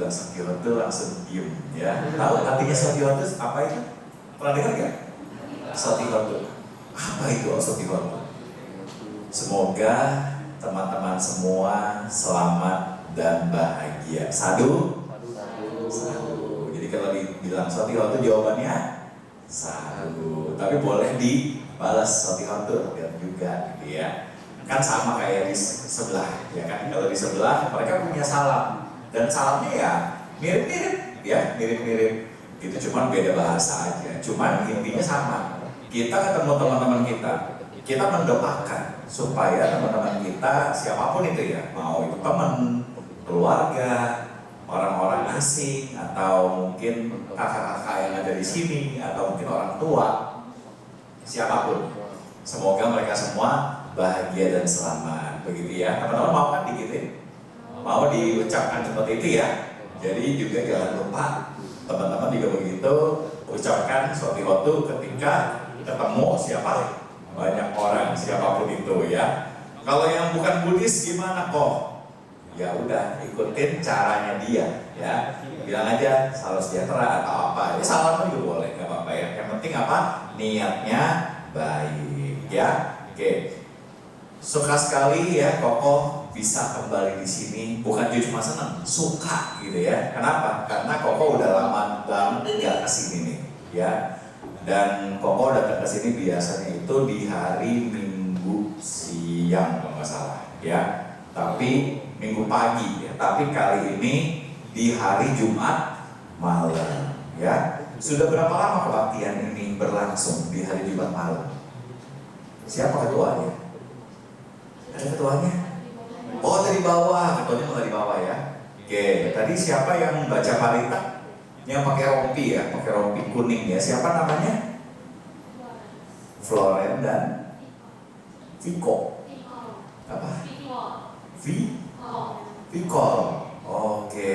bilang Sotihotu langsung diem ya. Tahu artinya Sotihotu apa itu? Pernah dengar nggak? Sotihotu. Apa itu Sotihotu? Semoga teman-teman semua selamat dan bahagia. Sadu. Jadi kalau dibilang Sotihotu jawabannya sadu. Tapi boleh dibalas Sotihotu juga gitu ya. Kan sama kayak di sebelah ya kan. Kalau di sebelah mereka punya salam dan salamnya ya mirip-mirip ya, mirip-mirip gitu, cuman beda bahasa aja. Cuman intinya sama. Kita ketemu teman-teman kita mendoakan supaya teman-teman kita siapapun itu ya, mau itu teman, keluarga, orang-orang asing, atau mungkin kakak-kakak yang ada di sini, atau mungkin orang tua, siapapun, semoga mereka semua bahagia dan selamat, begitu ya. Teman-teman mau kan digituin? Mau diucapkan seperti itu ya. Jadi juga jangan lupa teman-teman juga begitu ucapkan Sotihotu ketika ketemu siapa? Banyak orang, siapapun itu ya. Kalau yang bukan Buddhis gimana kok? Ya udah ikutin caranya dia ya. Bilang aja salam sejahtera atau apa. Ya salam juga boleh, nggak apa-apa ya. Yang penting apa? Niatnya baik ya. Oke. Suka sekali ya Koko bisa kembali di sini. Bukan cuma senang, suka gitu ya. Kenapa? Karena Koko udah lama banget nggak kesini nih ya. Dan Koko datang ke sini biasanya itu di hari Minggu siang kalau nggak salah ya. Tapi Minggu pagi ya. Tapi kali ini di hari Jumat malam ya. Sudah berapa lama kebaktian ini berlangsung di hari Jumat malam? Siapa ketuanya? Ada ketuanya? Oh dari bawah, ketuanya malah di bawah ya. Oke, tadi siapa yang baca parita? Yang pakai rompi ya, pakai rompi kuning ya. Siapa namanya? Floren dan Viko. Apa? Vicol. Oke,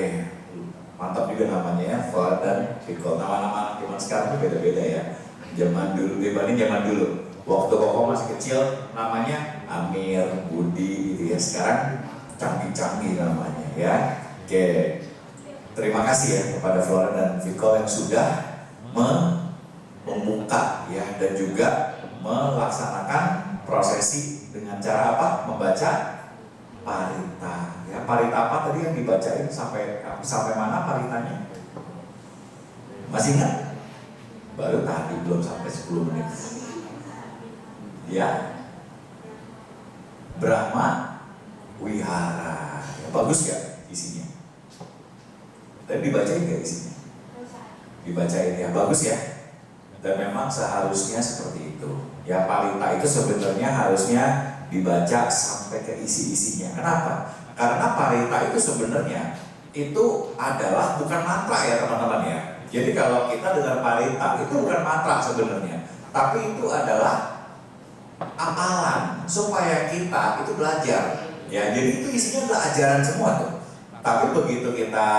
mantap juga namanya ya, Floren dan Vicol. Nama-nama zaman sekarang itu beda-beda ya. Zaman dulu dibanding zaman dulu. Waktu Koko masih kecil namanya Amir, Budi gitu ya. Sekarang canggih-canggih namanya ya. Oke. Terima kasih ya kepada Flora dan Vicol yang sudah membuka ya dan juga melaksanakan prosesi dengan cara apa? Membaca parita. Ya, parita apa tadi yang dibacain sampai mana paritanya? Masih ingat? Baru tadi belum sampai 10 menit. Ya, Brahma Wihara ya, bagus ya isinya. Tadi dibacain gak isinya? Dibacain ya, bagus ya. Dan memang seharusnya seperti itu. Ya parita itu sebenarnya harusnya dibaca sampai ke isi-isinya. Kenapa? Karena parita itu sebenarnya itu adalah bukan mantra ya teman-teman ya. Jadi kalau kita dengar parita itu bukan mantra sebenarnya, tapi itu adalah amalan supaya kita itu belajar ya. Jadi itu isinya adalah ajaran semua tuh. Tapi begitu kita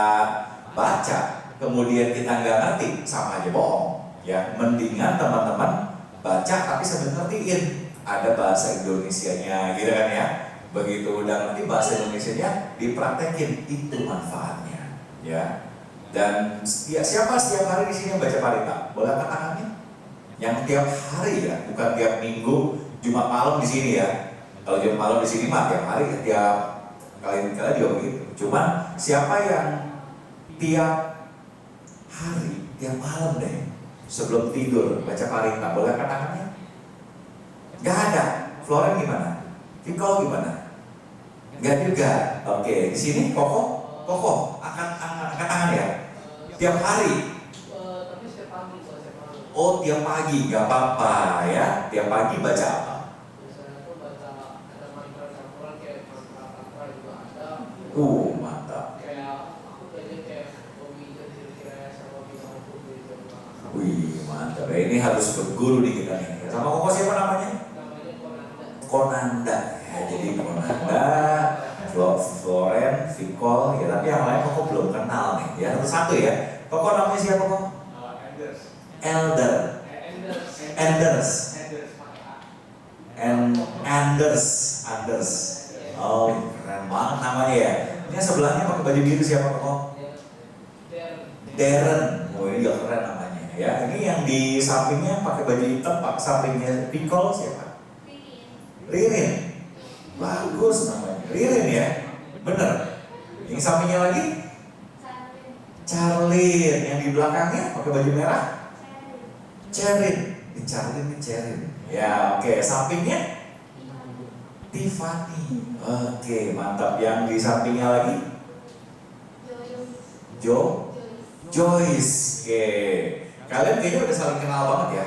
baca kemudian kita nggak ngerti, sama aja bohong ya. Mendingan teman-teman baca tapi sambil ngertiin, ada bahasa Indonesianya gitu kan ya. Begitu udah ngerti bahasa Indonesianya dipraktekin, itu manfaatnya ya. Dan ya, siapa setiap hari di sini yang baca parita? Boleh angkat tangannya? Yang tiap hari ya, bukan tiap minggu Jumat malam di sini ya. Kalau Jumat malam di sini mah tiap hari, tiap kali juga begitu. Cuman siapa yang tiap hari, tiap malam deh sebelum tidur baca parita, boleh angkat tangannya? Gak ada. Floren gimana? Vicol gimana? Gak juga. Oke, di sini Koko angkat tangan ya. Tiap hari. Oh tiap pagi, gak apa-apa ya. Tiap pagi baca apa? Mantap. Wih mantap ya, ini harus berguru di kita nih. Sama Koko siapa namanya? Konanda ya, jadi Konanda, Floren, Vicol ya, tapi yang lain Koko belum kenal nih ya, satu-satu ya. Koko namanya siapa Koko? Anders. Oh keren banget namanya ya. Ini sebelahnya pakai baju biru siapa Koko? Darren, oh ini juga keren namanya ya. Ini yang di sampingnya pakai baju hitam, pak sampingnya Pickle siapa? Ririn. Bagus namanya, Ririn ya, bener. Yang sampingnya lagi? Charlene. Yang di belakangnya pakai baju merah? Cerin. Ini Charlene, ini Cerin. Ya oke, sampingnya? Tiffany. Oke, mantap. Yang di sampingnya lagi? Joyce. Oke. Kalian kayaknya udah saling kenal banget ya.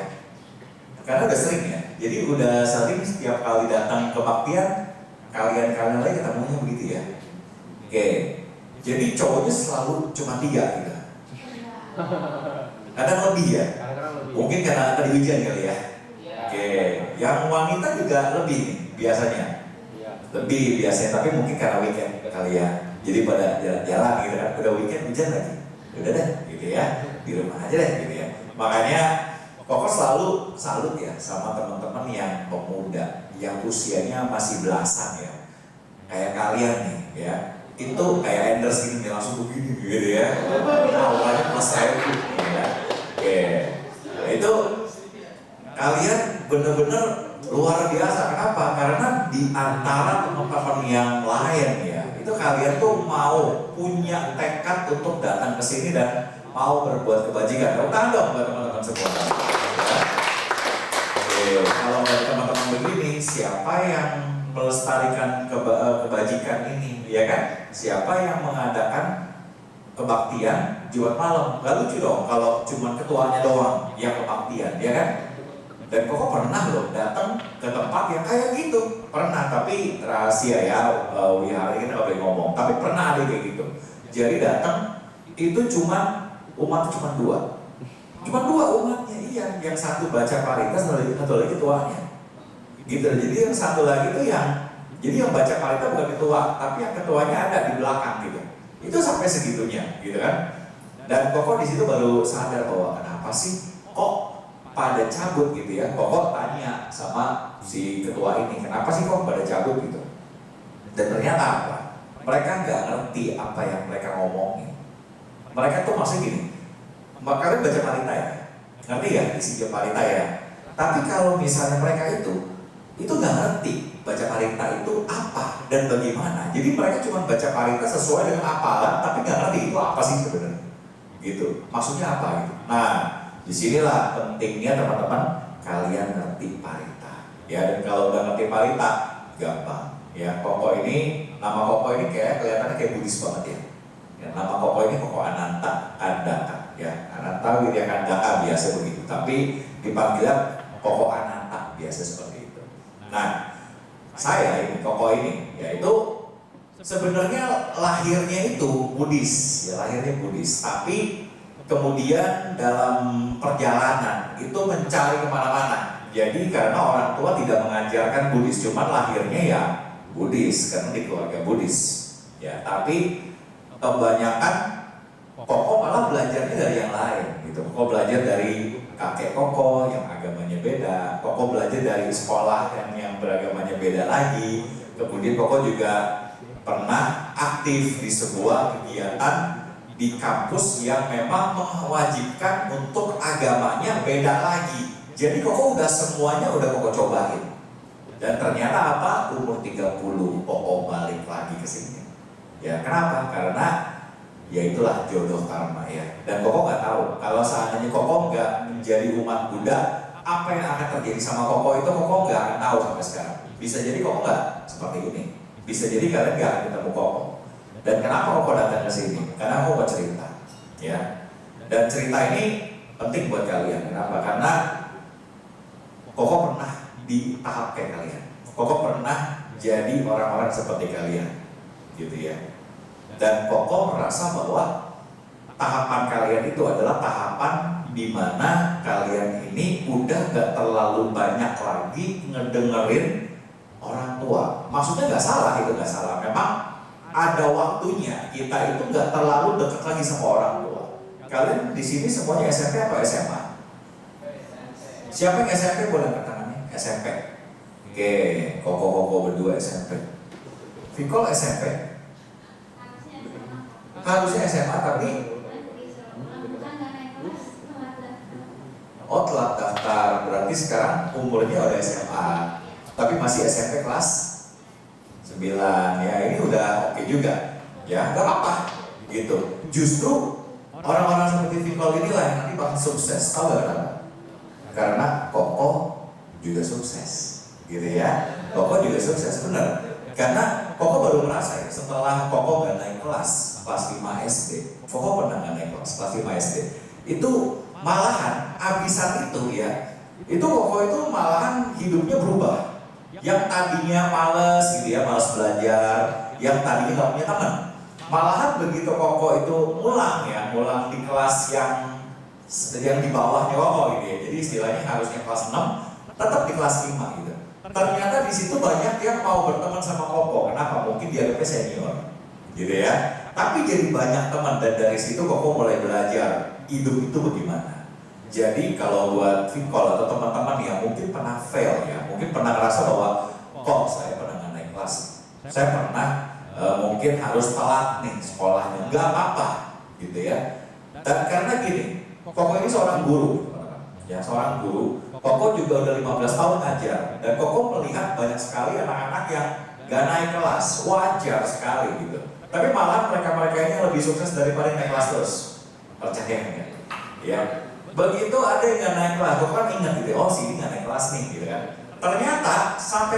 Karena udah sering ya. Jadi udah sering setiap kali datang ke baktian, kalian lagi ketemunya begitu ya. Oke. Jadi cowoknya selalu cuma 3 gitu. Kadang lebih ya. Mungkin karena tadi hujan kali ya. Oke. Yang wanita juga lebih nih biasanya. Lebih biasanya, tapi mungkin karena weekend kali ya. Jadi pada jalan-jalan gitu kan. Udah weekend hujan lagi. Udah deh gitu ya. Di rumah aja deh gitu ya. Makanya Koko selalu salut ya sama teman-teman yang pemuda, yang usianya masih belasan ya. Kayak kalian nih ya. Itu kayak Enders gini langsung begini gitu ya. Awalnya plus saya tuh ya. Oke. Nah, itu kalian bener-bener luar biasa. Kenapa? Karena di antara teman-teman yang lain ya, itu kalian tuh mau punya tekad untuk datang ke sini dan mau berbuat kebajikan. Tepuk tangan dong buat teman-teman semua. Ya. Kalau dari teman-teman begini, siapa yang melestarikan kebajikan ini, ya kan? Siapa yang mengadakan kebaktian Jumat malam? Gak lucu dong kalau cuma ketuanya doang yang kebaktian, ya kan? Dan Koko pernah loh datang ke tempat yang kayak gitu, pernah, tapi rahasia ya, wihara kita nggak boleh ngomong. Tapi pernah ada kayak gitu. Jadi datang itu cuma umat cuma 2 umatnya, iya. Yang satu baca paritas, satu lagi ketuanya. Gitu. Jadi yang satu lagi tuh jadi yang baca paritas bukan ketua, tapi yang ketuanya ada di belakang gitu. Itu sampai segitunya, gitu kan? Dan Koko di situ baru sadar bahwa kenapa sih kok pada cabut gitu ya. Koko tanya sama si ketua ini, kenapa sih kok pada cabut gitu? Dan ternyata apa? Mereka nggak ngerti apa yang mereka ngomongin. Mereka tuh maksudnya gini, kalian baca parita ya? Ngerti ya isi parita ya? Tapi kalau misalnya mereka itu nggak ngerti baca parita itu apa dan bagaimana. Jadi mereka cuma baca parita sesuai dengan apalan, tapi nggak ngerti itu apa sih sebenarnya. Gitu. Maksudnya apa gitu? Nah, disinilah pentingnya teman-teman kalian ngerti parita. Ya, dan kalau udah ngerti parita, gampang. Ya, Koko ini, nama Koko ini kelihatannya kayak Buddhis banget ya. Ya, nama Koko ini Koko Ananta Kandaka. Ya, Ananta Widya Kandaka biasa begitu. Tapi dipanggilnya Koko Ananta biasa seperti itu. Nah, saya ini Koko ini, yaitu sebenarnya lahirnya itu Buddhis, ya lahirnya Buddhis. Tapi kemudian dalam perjalanan itu mencari kemana-mana. Jadi karena orang tua tidak mengajarkan Buddhis, cuma lahirnya ya Buddhis karena di keluarga Buddhis. Ya, tapi kebanyakan Koko malah belajarnya dari yang lain gitu. Koko belajar dari kakek Koko yang agamanya beda. Koko belajar dari sekolah yang beragamanya beda lagi. Kemudian Koko juga pernah aktif di sebuah kegiatan di kampus yang memang mewajibkan untuk agamanya beda lagi. Jadi Koko udah semuanya udah Koko cobain. Dan ternyata apa? Umur 30 Koko balik lagi ke sini. Ya kenapa? Karena ya itulah jodoh karma ya. Dan Koko nggak tahu kalau seandainya Koko nggak menjadi umat Buddha, apa yang akan terjadi sama Koko itu Koko nggak akan tahu sampai sekarang. Bisa jadi Koko nggak seperti ini. Bisa jadi kalian nggak akan ketemu Koko. Dan kenapa Koko datang ke sini? Karena Koko mau cerita, ya. Dan cerita ini penting buat kalian. Kenapa? Karena Koko pernah di tahap kayak kalian. Koko pernah jadi orang-orang seperti kalian, gitu ya. Dan Koko merasa bahwa tahapan kalian itu adalah tahapan di mana kalian ini udah gak terlalu banyak lagi ngedengerin orang tua. Maksudnya gak salah, itu gak salah. Memang ada waktunya kita itu gak terlalu dekat lagi sama orang tua. Kalian di sini semuanya SMP atau SMA? Siapa yang SMP boleh angkat tangannya? SMP. Oke, Koko berdua SMP. Vicol SMP. Harusnya SMA tapi Oh, telat daftar, berarti sekarang umurnya udah SMA, tapi masih SMP kelas 9, ya ini udah oke juga, ya gak apa-apa, gitu. Justru orang-orang seperti Vicol inilah yang nanti bakal sukses, tahu gak kenapa? Karena Koko juga sukses, gitu ya. Koko juga sukses, benar. Karena Koko baru merasa ya, setelah Koko gak naik kelas 5 SD, Koko pernah gak naik kelas 5 SD, itu malahan abisan itu ya, itu Koko itu malahan hidupnya berubah. Yang tadinya males gitu ya, males belajar, yang tadinya gak punya teman, malahan begitu Koko itu mulang di kelas yang di bawahnya Koko gitu ya. Jadi istilahnya harusnya kelas 6, tetap di kelas 5 gitu. Ternyata di situ banyak yang mau berteman sama Koko. Kenapa? Mungkin dianggapnya senior, gitu ya. Tapi jadi banyak teman, dan dari situ Koko mulai belajar hidup itu bagaimana. Jadi kalau buat Vicol atau teman-teman yang mungkin pernah fail ya, mungkin pernah ngerasa bahwa kok saya pernah nggak naik kelas, saya pernah mungkin harus telat nih sekolahnya, nggak apa-apa, gitu ya. Dan karena gini, Koko ini seorang guru, ya seorang guru. Koko juga udah 15 tahun ngajar, dan Koko melihat banyak sekali anak-anak yang nggak naik kelas, wajar sekali gitu. Tapi malah mereka-mereka ini lebih sukses daripada yang naik kelas terus. Percaya nggak? Ya. Begitu ada yang nggak naik kelas, Koko kan ingat gitu, oh sini nggak naik kelas nih, gitu kan. Ternyata sampai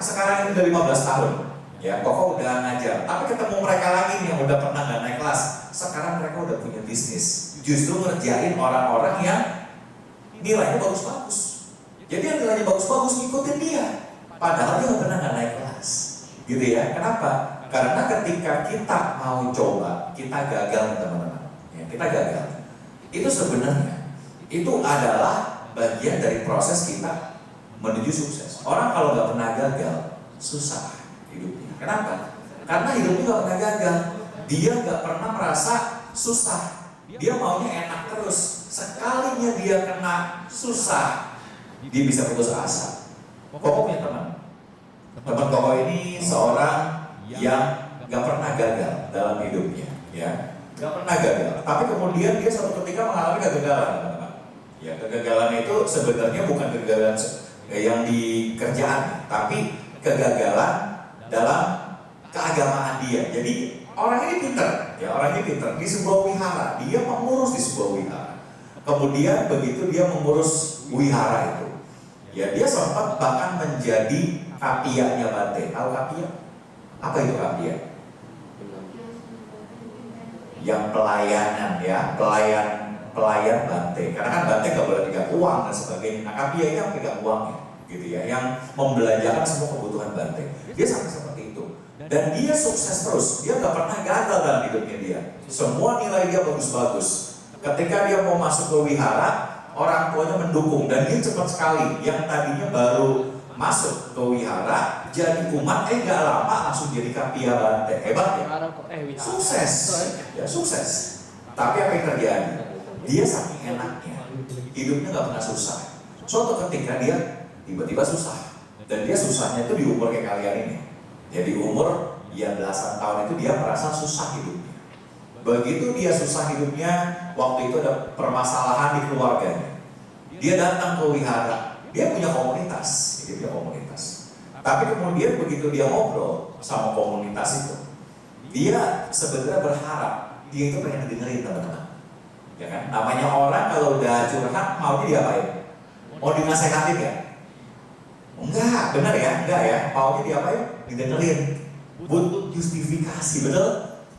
sekarang ini udah 15 tahun, ya Koko udah ngajar. Tapi ketemu mereka lagi nih yang udah pernah nggak naik kelas, sekarang mereka udah punya bisnis. Justru ngerjain orang-orang yang nilainya bagus-bagus. Jadi yang nilainya bagus-bagus ngikutin dia, padahal dia nggak pernah nggak naik kelas, gitu ya. Kenapa? Karena ketika kita mau coba, kita gagal teman-teman. Ya, kita gagal. Itu sebenarnya itu adalah bagian dari proses kita menuju sukses. Orang kalau nggak pernah gagal, susah hidupnya. Kenapa? Karena hidupnya nggak pernah gagal. Dia nggak pernah merasa susah. Dia maunya enak terus. Sekalinya dia kena susah, dia bisa putus asa. Koko punya teman. Teman Koko ini seorang yang nggak pernah gagal dalam hidupnya, ya, nggak pernah gagal. Tapi kemudian dia suatu ketika mengalami kegagalan, teman-teman. Ya, kegagalan itu sebenarnya bukan kegagalan yang di kerjaan, tapi kegagalan dalam keagamaan dia. Jadi orang ini pintar, ya orang ini pintar di sebuah wihara, dia mengurus di sebuah wihara. Kemudian begitu dia mengurus wihara itu, ya dia sempat bahkan menjadi kapianya Bante. Tahu kapia? Apa itu kapia? Yang pelayanan ya, pelayan Bante. Karena kan Bante nggak boleh pegang uang dan sebagainya. Nah kapia itu yang pegang uangnya, gitu ya, yang membelanjakan semua kebutuhan Bante. Dia sampai seperti itu. Dan dia sukses terus, dia nggak pernah gagal dalam hidupnya dia. Semua nilai dia bagus-bagus. Ketika dia mau masuk ke wihara, orang tuanya mendukung, dan dia cepat sekali. Yang tadinya baru masuk ke wihara, jadi umat, nggak lama langsung jadi kapia Bante. Hebat ya? Sukses, ya sukses. Tapi apa yang terjadi? Dia saking enaknya, hidupnya nggak pernah susah. Suatu ketika dia tiba-tiba susah, dan dia susahnya itu di umur kayak kalian ini. Jadi umur ya belasan tahun itu dia merasa susah hidupnya. Begitu dia susah hidupnya, waktu itu ada permasalahan di keluarganya. Dia datang ke wihara, dia punya komunitas, dia punya komunitas. Tapi kemudian begitu dia ngobrol sama komunitas itu, dia sebenarnya berharap dia itu pengen dengerin teman-teman. Ya kan? Namanya orang kalau udah curhat mau diapain? Mau dinasehatin ya? Enggak, benar ya? Enggak ya? Maunya diapain? Didengerin. Butuh justifikasi, betul?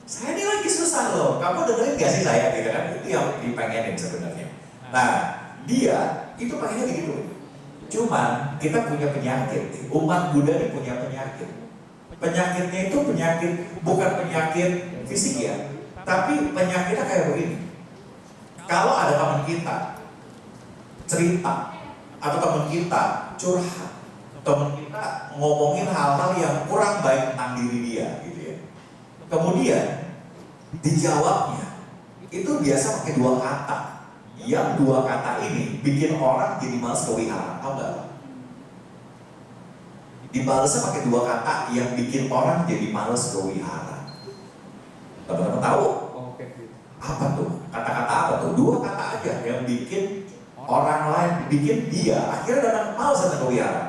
Saya ini lagi susah loh, kamu dengerin gak sih saya? Gitu kan? Itu yang dipengenin sebenarnya. Nah, dia itu pengennya gitu. Cuman kita punya penyakit, umat Buddha ini punya penyakit. Penyakitnya itu penyakit, bukan penyakit fisik ya, tapi penyakitnya kayak begini. Kalau ada teman kita cerita, atau teman kita curhat, teman kita ngomongin hal-hal yang kurang baik tentang diri dia, gitu ya. Kemudian dijawabnya itu biasa pakai dua kata. Yang dua kata ini bikin orang jadi malas ke wihara, tahu nggak? Dibalasnya pakai dua kata yang bikin orang jadi malas ke wihara. Teman-teman tahu? Apa tuh? Kata-kata apa tuh? Dua kata aja yang bikin orang lain, bikin dia akhirnya datang malas datang ke wihara.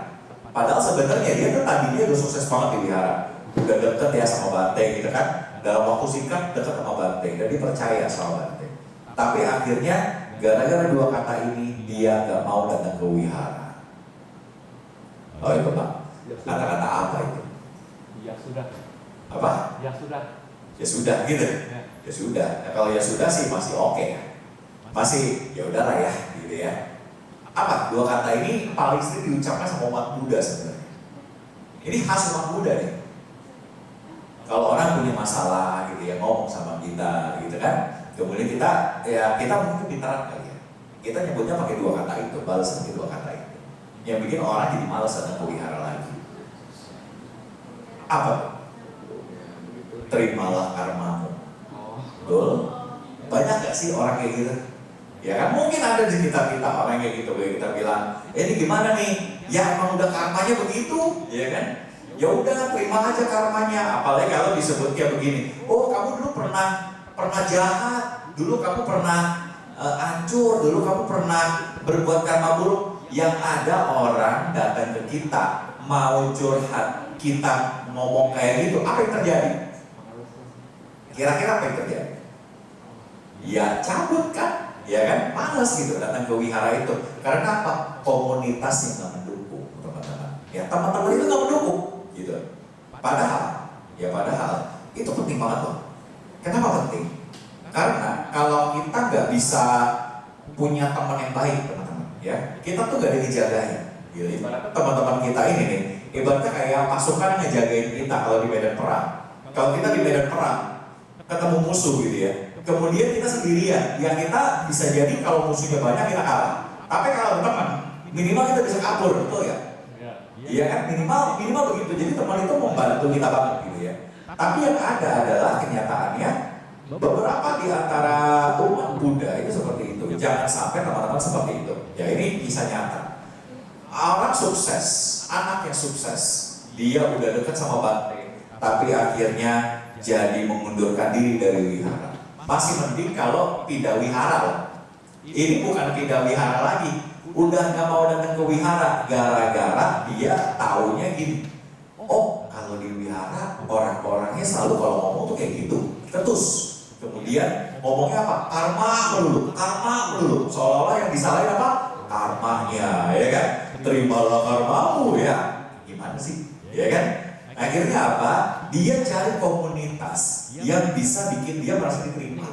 Padahal sebenarnya dia tuh tadi dia udah sukses banget di wihara, udah deket ya sama Bante gitu kan. Dalam waktu singkat deket sama Bante dan dia percaya sama Bante. Tapi akhirnya gara-gara dua kata ini dia gak mau datang ke wihara. Oh itu Pak, kata-kata apa itu? Ya sudah. Apa? Ya sudah. Ya sudah gitu. Ya sudah. Nah, kalau ya sudah sih masih oke ya. Masih ya udahlah ya gitu ya. Apa? Dua kata ini paling sering diucapkan sama umat Buddha sebenarnya. Ini khas umat Buddha nih. Kalau orang punya masalah gitu ya ngomong sama kita gitu kan. Kemudian kita mungkin pintaran kali ya. Kita nyebutnya pakai dua kata itu, balas pakai dua kata itu. Yang bikin orang jadi malas datang ke wihara lagi. Apa? Terimalah karmamu. Betul? Banyak gak sih orang kayak gitu? Ya kan mungkin ada di sekitar kita orang kayak gitu, kayak kita bilang, ini gimana nih? Ya emang udah karmanya begitu, ya kan? Ya udah terima aja karmanya. Apalagi kalau disebut kayak begini, oh kamu dulu pernah jahat, dulu kamu pernah hancur, dulu kamu pernah berbuat karma buruk. Yang ada orang datang ke kita mau curhat, kita ngomong kayak gitu, apa yang terjadi? Kira-kira apa yang terjadi? Ya cabut kan? Ya kan? Males gitu datang ke wihara itu. Karena apa? Komunitasnya nggak mendukung, teman-teman. Ya teman-teman itu nggak mendukung, gitu. Padahal itu penting banget loh. Kenapa penting? Karena kalau kita nggak bisa punya teman yang baik, teman-teman, ya kita tuh nggak ada dijagain. Gitu. Teman-teman kita ini nih, ibaratnya kayak pasukan yang ngejagain kita kalau di medan perang. Kalau kita di medan perang ketemu musuh gitu ya, kemudian kita sendirian, ya kita bisa jadi kalau musuhnya banyak kita kalah. Tapi kalau ada teman, minimal kita bisa kabur, betul ya? Iya kan, minimal begitu. Jadi teman itu membantu kita banget gitu ya. Tapi yang ada adalah kenyataannya beberapa di antara umat Buddha itu seperti itu. Jangan sampai teman-teman seperti itu. Ya ini kisah nyata. Orang sukses, anak yang sukses, dia udah dekat sama Bante, tapi akhirnya jadi mengundurkan diri dari wihara. Masih mending kalau pindah wihara loh. Ini bukan pindah wihara lagi, udah nggak mau datang ke wihara gara-gara dia taunya gini. Oh, kalau di wihara orang-orangnya selalu kalau ngomong tuh kayak gitu, ketus. Kemudian ngomongnya apa? Karma melulu. Seolah-olah yang disalahin apa? Karmanya, ya kan? Terimalah karmamu ya. Gimana sih? Ya kan? Akhirnya apa? Dia cari komunitas yang bisa bikin dia merasa diterima.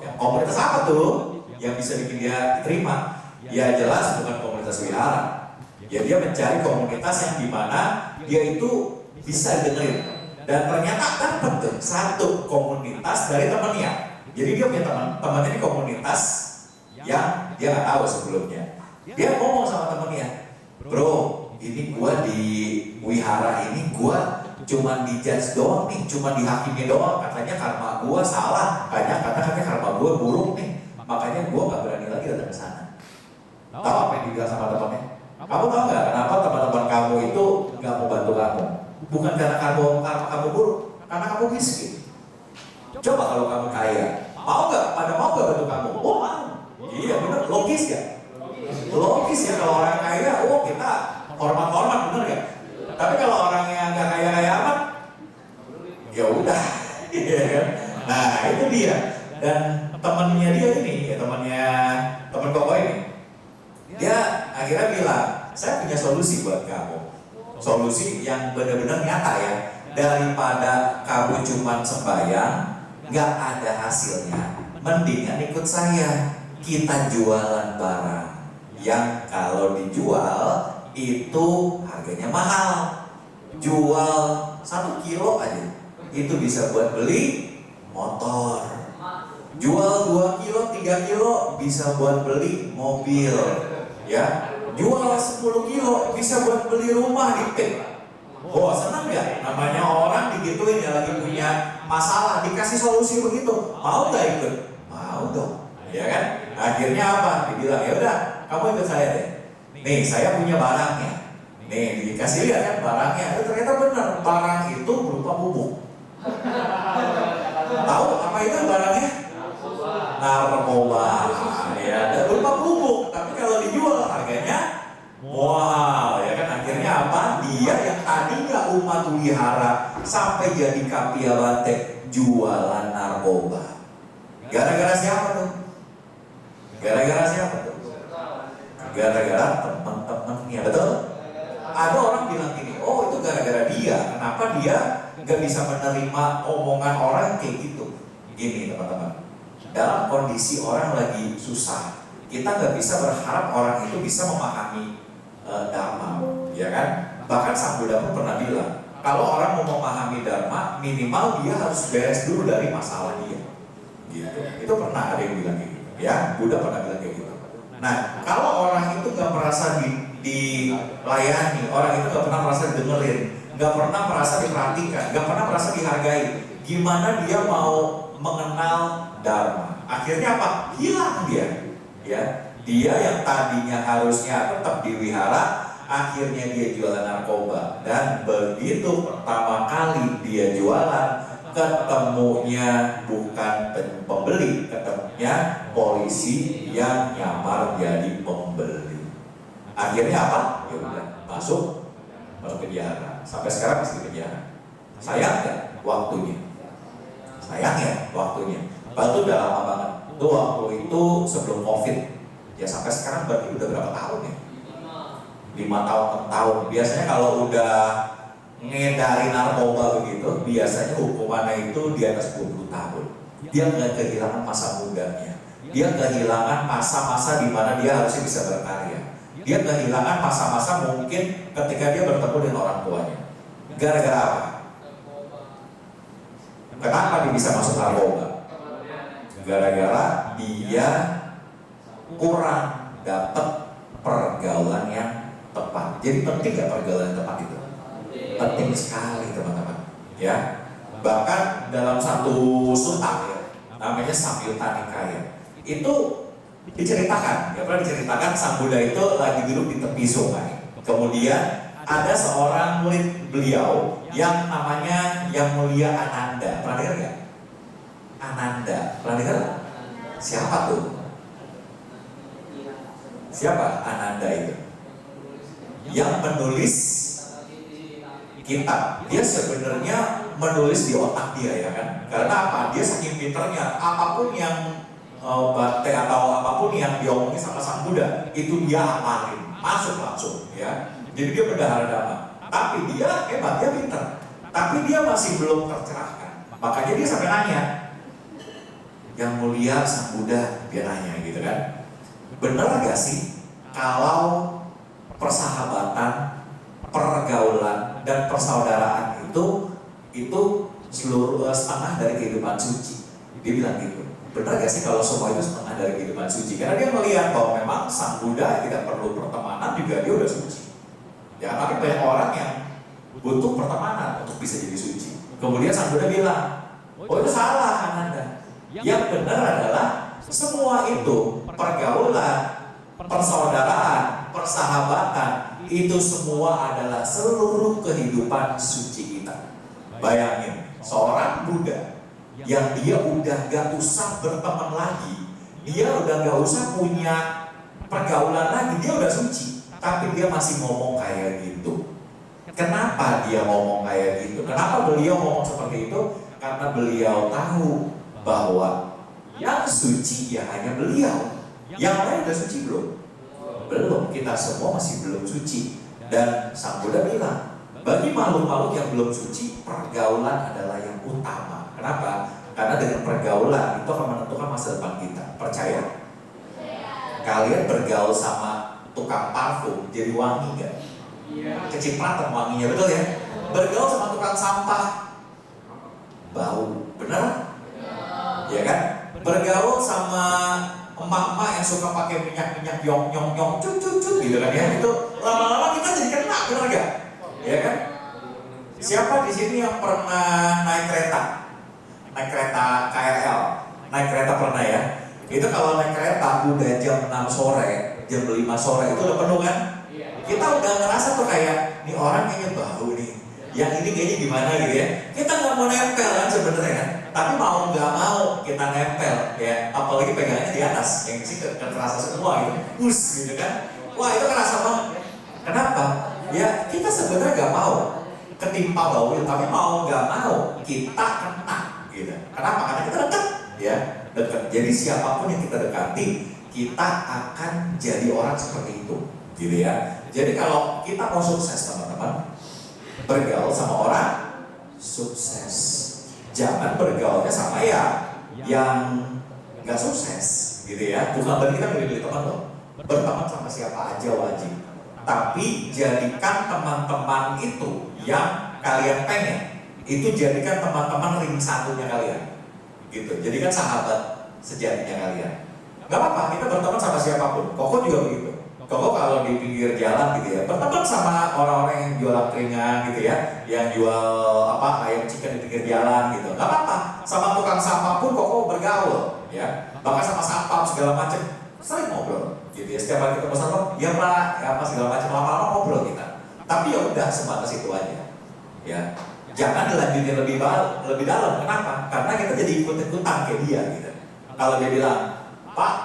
Ya, komunitas apa tuh yang bisa bikin dia diterima? Ya jelas bukan komunitas wihara. Ya dia mencari komunitas yang dimana dia itu bisa dengerin. Dan ternyata dapat tuh satu komunitas dari temannya. Jadi dia punya temannya di komunitas yang dia nggak tahu sebelumnya. Dia ngomong sama temannya, bro, ini gua di wihara ini gua cuma dijudge doang nih, cuma dihakimi doang. Katanya karma gua salah, katanya karma gua buruk nih, makanya gua nggak berani lagi datang ke sana. Tahu apa yang dibilang sama temannya? Kamu tahu nggak kenapa teman-teman kamu itu nggak mau bantu kamu? Bukan karena kamu buruk, karena kamu miskin. Coba kalau kamu kaya, mau nggak bantu kamu? Oh mau. Iya benar, logis ya. Logis ya kalau orang kaya, oh kita hormat bener ya. Tapi kalau orang yang nggak kaya amat, ya udah, ya kan? Nah itu dia. Dan temannya dia ini, ya teman Koko ini, dia akhirnya bilang, saya punya solusi buat kamu. Solusi yang benar-benar nyata ya. Daripada kamu cuma sembahyang, nggak ada hasilnya, mendingan ikut saya. Kita jualan barang yang kalau dijual itu harganya mahal. Jual 1 kilo aja itu bisa buat beli motor. Jual 2 kilo, 3 kilo bisa buat beli mobil. Ya, jual 10 kilo bisa buat beli rumah di P. Oh senang ya? Namanya orang digituin ya lagi punya masalah, dikasih solusi begitu. Mau nggak ikut? Mau dong, ya kan? Akhirnya apa? Dibilang ya udah, kamu ikut saya deh. Nih saya punya barangnya. Nih dikasih lihat kan barangnya. Ternyata benar barang itu berupa pupuk. Tahu apa itu barangnya? umat wihara sampai jadi kapia bante jualan narkoba. Gara-gara siapa tuh? Gara-gara siapa tuh? Gara-gara teman-temannya, betul? Ada orang bilang gini, oh itu gara-gara dia. Kenapa dia nggak bisa menerima omongan orang kayak gitu? Gini teman-teman, dalam kondisi orang lagi susah, kita nggak bisa berharap orang itu bisa memahami dharma, ya kan? Bahkan Sang Buddha pun pernah bilang, kalau orang mau memahami dharma, minimal dia harus beres dulu dari masalah dia. Gitu. Itu pernah ada yang bilang kayak gitu, ya. Buddha pernah bilang kayak gitu. Nah, kalau orang itu nggak merasa dilayani, orang itu nggak pernah merasa didengerin, nggak pernah merasa diperhatikan, nggak pernah merasa dihargai, gimana dia mau mengenal dharma? Akhirnya apa? Hilang dia. Ya, dia yang tadinya harusnya tetap di wihara, akhirnya dia jualan narkoba. Dan begitu pertama kali dia jualan, ketemunya bukan pembeli, ketemunya polisi yang nyamar jadi pembeli. Akhirnya apa? Ya udah masuk penjara. Sampai sekarang masih di penjara. Sayang ya waktunya. Sayang ya waktunya. Itu udah lama banget. Itu waktu itu sebelum COVID. Ya sampai sekarang berarti udah berapa tahun ya? 5 tahun, 6 tahun. Biasanya kalau udah ngedari narkoba begitu, biasanya hukumannya itu di atas 20 tahun. Dia nggak kehilangan masa mudanya. Dia kehilangan masa-masa di mana dia harusnya bisa berkarya. Dia kehilangan masa-masa mungkin ketika dia bertemu dengan orang tuanya. Gara-gara apa? Kenapa dia bisa masuk narkoba? Gara-gara dia kurang dapat pergaulan yang tepat. Jadi penting nggak pergaulan yang tepat itu? Penting sekali teman-teman. Ya, bahkan dalam satu sutta ya, namanya Samyutta Nikaya, itu diceritakan, ya pernah diceritakan Sang Buddha itu lagi duduk di tepi sungai. Kemudian ada seorang murid beliau yang namanya Yang Mulia Ananda. Pernah dengar nggak? Ananda, pernah dengar? Siapa tuh? Siapa Ananda itu? Yang menulis kitab. Dia sebenarnya menulis di otak dia, ya kan? Karena apa? Dia saking pinternya, apapun yang bate atau apapun yang diomongin sama Sang Buddha itu dia hafalin, masuk langsung, ya. Jadi dia bendahara dhamma. Tapi dia hebat, dia pinter. Tapi dia masih belum tercerahkan. Makanya dia sampai nanya, Yang Mulia Sang Buddha, dia nanya gitu kan, benar gak sih kalau persahabatan, pergaulan, dan persaudaraan itu seluruh setengah dari kehidupan suci? Dia bilang gitu. Benar gak sih kalau semua itu setengah dari kehidupan suci? Karena dia melihat bahwa memang Sang Buddha tidak perlu pertemanan juga dia udah suci. Ya, tapi banyak orang yang butuh pertemanan untuk bisa jadi suci. Kemudian Sang Buddha bilang, oh itu salah Ananda. Yang benar adalah semua itu, pergaulan, persaudaraan, persahabatan, itu semua adalah seluruh kehidupan suci kita. Bayangin, seorang Buddha yang dia udah gak usah berteman lagi, dia udah gak usah punya pergaulan lagi, dia udah suci, tapi dia masih ngomong kayak gitu. Kenapa dia ngomong kayak gitu? Kenapa beliau ngomong seperti itu? Karena beliau tahu bahwa yang suci ya hanya beliau. Yang lain udah suci belum? Belum, kita semua masih belum suci. Dan Sang Buddha bilang, bagi makhluk-makhluk yang belum suci, pergaulan adalah yang utama. Kenapa? Karena dengan pergaulan itu akan menentukan masa depan kita. Percaya? Kalian bergaul sama tukang parfum, jadi wangi gak? Kecipratan wanginya, betul ya? Bergaul sama tukang sampah, bau, bener? Ya kan? Bergaul sama emak-emak yang suka pakai minyak-minyak yong-yong-yong cut-cut gitu kan ya, itu lama-lama kita jadi kena, bener gak? Ya kan? Siapa di sini yang pernah naik kereta? Naik kereta KRL? Naik kereta pernah ya? Itu kalau naik kereta udah jam 6 sore, jam 5 sore itu udah penuh kan? Kita udah ngerasa tuh kayak, nih orang kayaknya bau nih, yang ini kayaknya gimana gitu ya. Kita nggak mau nempel kan sebenarnya kan, tapi mau nggak mau kita nempel ya, apalagi pegangannya di atas, yang sih kerasa semua gitu, gitu kan. Wah itu kerasa banget. Kenapa? Ya kita sebenarnya nggak mau, ketimpa baunya, tapi mau nggak mau kita kena gitu. Kenapa? Karena kita dekat, ya dekat. Jadi siapapun yang kita dekati, kita akan jadi orang seperti itu, gitu ya. Jadi kalau kita mau sukses teman-teman, bergaul sama orang sukses. Jangan bergaulnya sama yang nggak sukses, gitu ya. Bukan berarti kita milih teman loh. Berteman sama siapa aja wajib. Tapi jadikan teman-teman itu yang kalian pengen, itu jadikan teman-teman ring satunya kalian, gitu. Jadikan sahabat sejatinya kalian. Gak apa-apa, kita berteman sama siapapun. Koko juga begitu. Koko kalau di pinggir jalan gitu ya, berteman sama orang-orang yang jual angkringan gitu ya, yang jual ayam chicken di pinggir jalan gitu. Gak apa-apa, sama tukang sampah pun Koko bergaul, ya. Bahkan sama satpam segala macam, sering ngobrol. Gitu ya, setiap kali ketemu satpam, ya Pak, ya apa segala macam, lama-lama ngobrol kita. Tapi ya udah sebatas itu aja, ya. Jangan dilanjutin lebih dalam. Kenapa? Karena kita jadi ikut-ikutan kayak dia gitu. Kalau dia bilang, Pak,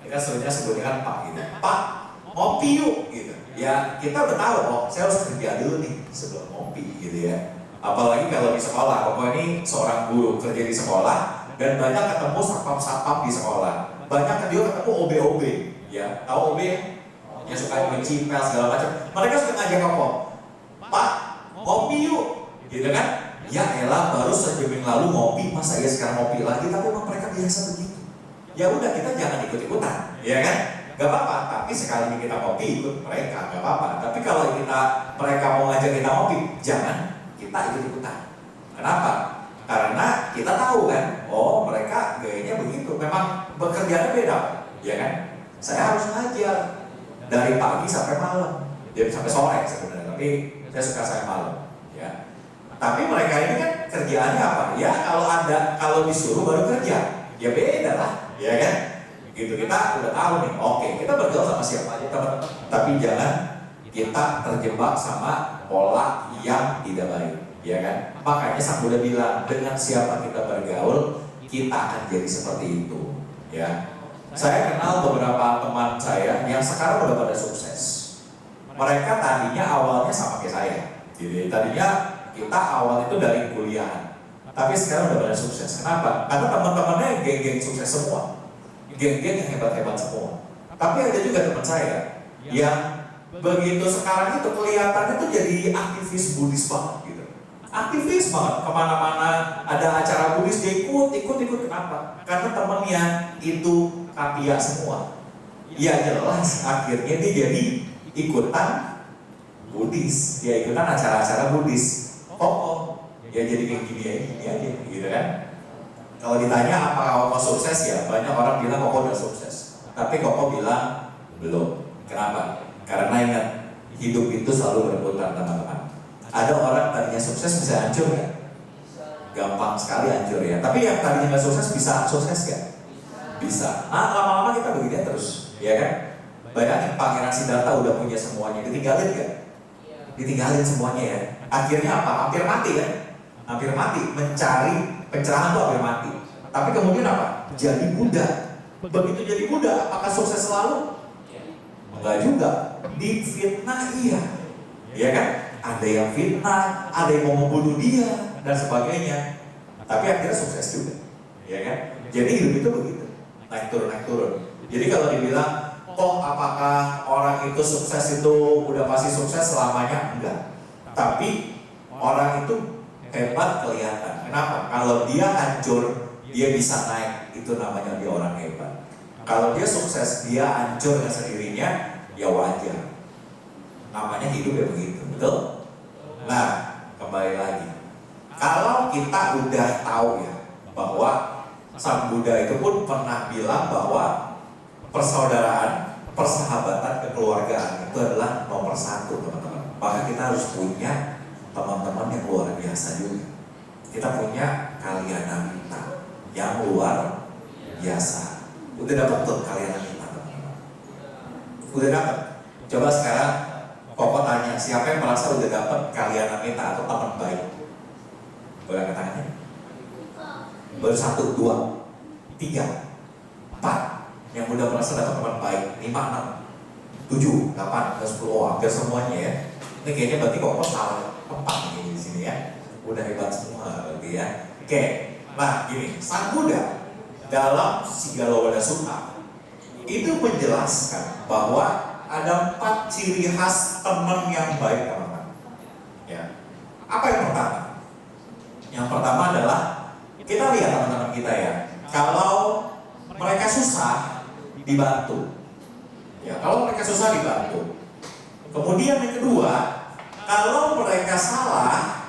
kita sebenarnya sebutnya kan Pak gitu. Pak, ngopi yuk gitu. Ya kita udah tahu, oh saya harus kerja dulu nih sebelum ngopi gitu ya. Apalagi kalau di sekolah, Koko ini seorang guru kerja di sekolah dan banyak ketemu satpam-satpam di sekolah. Banyak juga ketemu OB-OB, ya. Tahu OB ya? Yang suka mencipel segala macam. Mereka suka ngajak Koko, Pak, ngopi yuk, gitu kan? Ya elah, baru sejam yang lalu ngopi, masa ya sekarang ngopi lagi? Tapi emang mereka biasa begitu. Ya udah, kita jangan ikut-ikutan, ya kan? Gak apa-apa, tapi sekali kita ngopi ikut mereka, gak apa-apa. Tapi kalau mereka mau ngajak kita ngopi, jangan kita ikut-ikutan. Kenapa? Karena kita tahu kan, oh mereka gayanya begitu. Memang bekerjanya beda, ya kan? Saya harus ngajar dari pagi sampai malam, jadi sampai sore sebenarnya. Tapi saya suka saya malam, ya. Tapi mereka ini kan kerjaannya apa? Ya kalau disuruh baru kerja, ya beda lah. Ya kan? Gitu kita udah tahu nih. Oke, kita bergaul sama siapa aja teman-teman. Tapi jangan kita terjebak sama pola yang tidak baik, ya kan? Makanya Sang Buddha bilang, dengan siapa kita bergaul, kita akan jadi seperti itu, ya. Saya kenal beberapa teman saya yang sekarang udah pada sukses. Mereka tadinya awalnya sama kayak saya. Jadi tadinya kita awal itu dari kuliah. Tapi sekarang udah pada sukses. Kenapa? Karena teman-temannya geng-geng sukses semua, geng-geng yang hebat-hebat semua. Tapi ada juga teman saya yang begitu sekarang itu kelihatannya tuh jadi aktivis Buddhis banget gitu. Aktivis banget, kemana-mana ada acara Buddhis dia ikut. Kenapa? Karena temennya itu kapia semua. Ya jelas akhirnya dia jadi ikutan Buddhis, dia ikutan acara-acara Buddhis. Ya jadi kayak gini aja, gitu kan? Kalau ditanya apakah Koko sukses, ya banyak orang bilang Koko udah sukses. Tapi Koko bilang belum. Kenapa? Karena ingat, hidup itu selalu berputar teman-teman. Ada orang tadinya sukses bisa hancur ya? Gampang sekali hancur ya. Tapi yang tadinya nggak sukses bisa sukses ya? Bisa. Nah lama-lama kita begini terus, ya kan? Bayangin Pangeran Siddhartha udah punya semuanya, ditinggalin gak? Ditinggalin semuanya ya. Akhirnya apa? Hampir mati kan? Hampir mati, mencari pencerahan tuh hampir mati. Tapi kemudian apa? Jadi Buddha. Begitu jadi Buddha, apakah sukses selalu? Enggak juga. Difitnah iya, ya kan? Ada yang fitnah, ada yang mau membunuh dia dan sebagainya. Tapi akhirnya sukses juga, ya kan? Jadi hidup itu begitu, naik turun. Jadi kalau dibilang, apakah orang itu sukses itu udah pasti sukses selamanya? Enggak. Tapi orang itu hebat kelihatan. Kenapa? Kalau dia hancur, dia bisa naik. Itu namanya dia orang hebat. Kalau dia sukses, dia hancur dengan sendirinya, ya wajar. Namanya hidup ya begitu, betul? Nah, kembali lagi. Kalau kita udah tahu ya bahwa Sang Buddha itu pun pernah bilang bahwa persaudaraan, persahabatan, kekeluargaan itu adalah nomor satu, teman-teman. Maka kita harus punya teman-teman yang luar biasa juga. Kita punya kalyanamitta yang luar biasa. Udah dapat tuh kalyanamitta, teman-teman? Udah dapat? Coba sekarang Koko tanya, siapa yang merasa udah dapat kalyanamitta atau teman baik? Boleh angkat tangannya? Baru 1, 2, 3, 4. Yang udah merasa dapat teman baik, 5, 6, 7, 8, 10, hampir semuanya ya. Ini kayaknya berarti Koko salah tempat nih. sini ya. Udah hebat semua berarti ya. Oke, nah gini, Sang Buddha dalam Sigala Sutta itu menjelaskan bahwa ada 4 ciri khas teman yang baik teman-teman. Ya. Apa yang pertama? Yang pertama adalah kita lihat teman-teman kita ya, kalau mereka susah dibantu. Ya, kalau mereka susah dibantu. Kemudian yang kedua, kalau mereka salah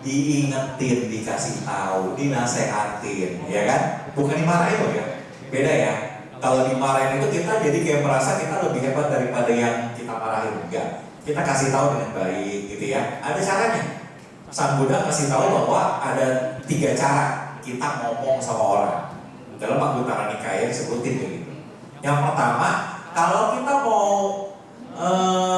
diingetin, dikasih tahu, dinasehatin, ya kan? Bukan dimarahin loh ya. Beda ya. Kalau dimarahin itu kita jadi kayak merasa kita lebih hebat daripada yang kita marahin. Enggak. Kita kasih tahu dengan baik gitu ya. Ada caranya. Sang Buddha kasih tahu bahwa ada 3 cara kita ngomong sama orang. Dalam Anguttara Nikaya disebutin kayak gitu. Yang pertama, kalau kita mau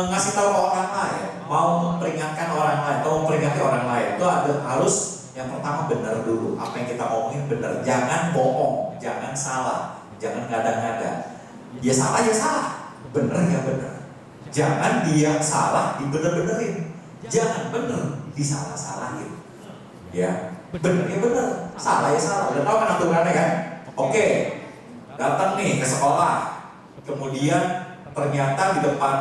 ngasih tahu ke orang lain, mau memperingatkan orang lain, atau memperingati orang lain, itu harus yang pertama benar dulu. Apa yang kita ngomongin benar. Jangan bohong, jangan salah. Jangan ngada-ngada. Ya salah ya salah, bener ya bener. Jangan dia salah dibener-benerin. Jangan bener disalah-salahin. Ya, bener ya bener, salah ya salah. Udah tahu kan aturannya kan? Oke, datang nih ke sekolah. Kemudian ternyata di depan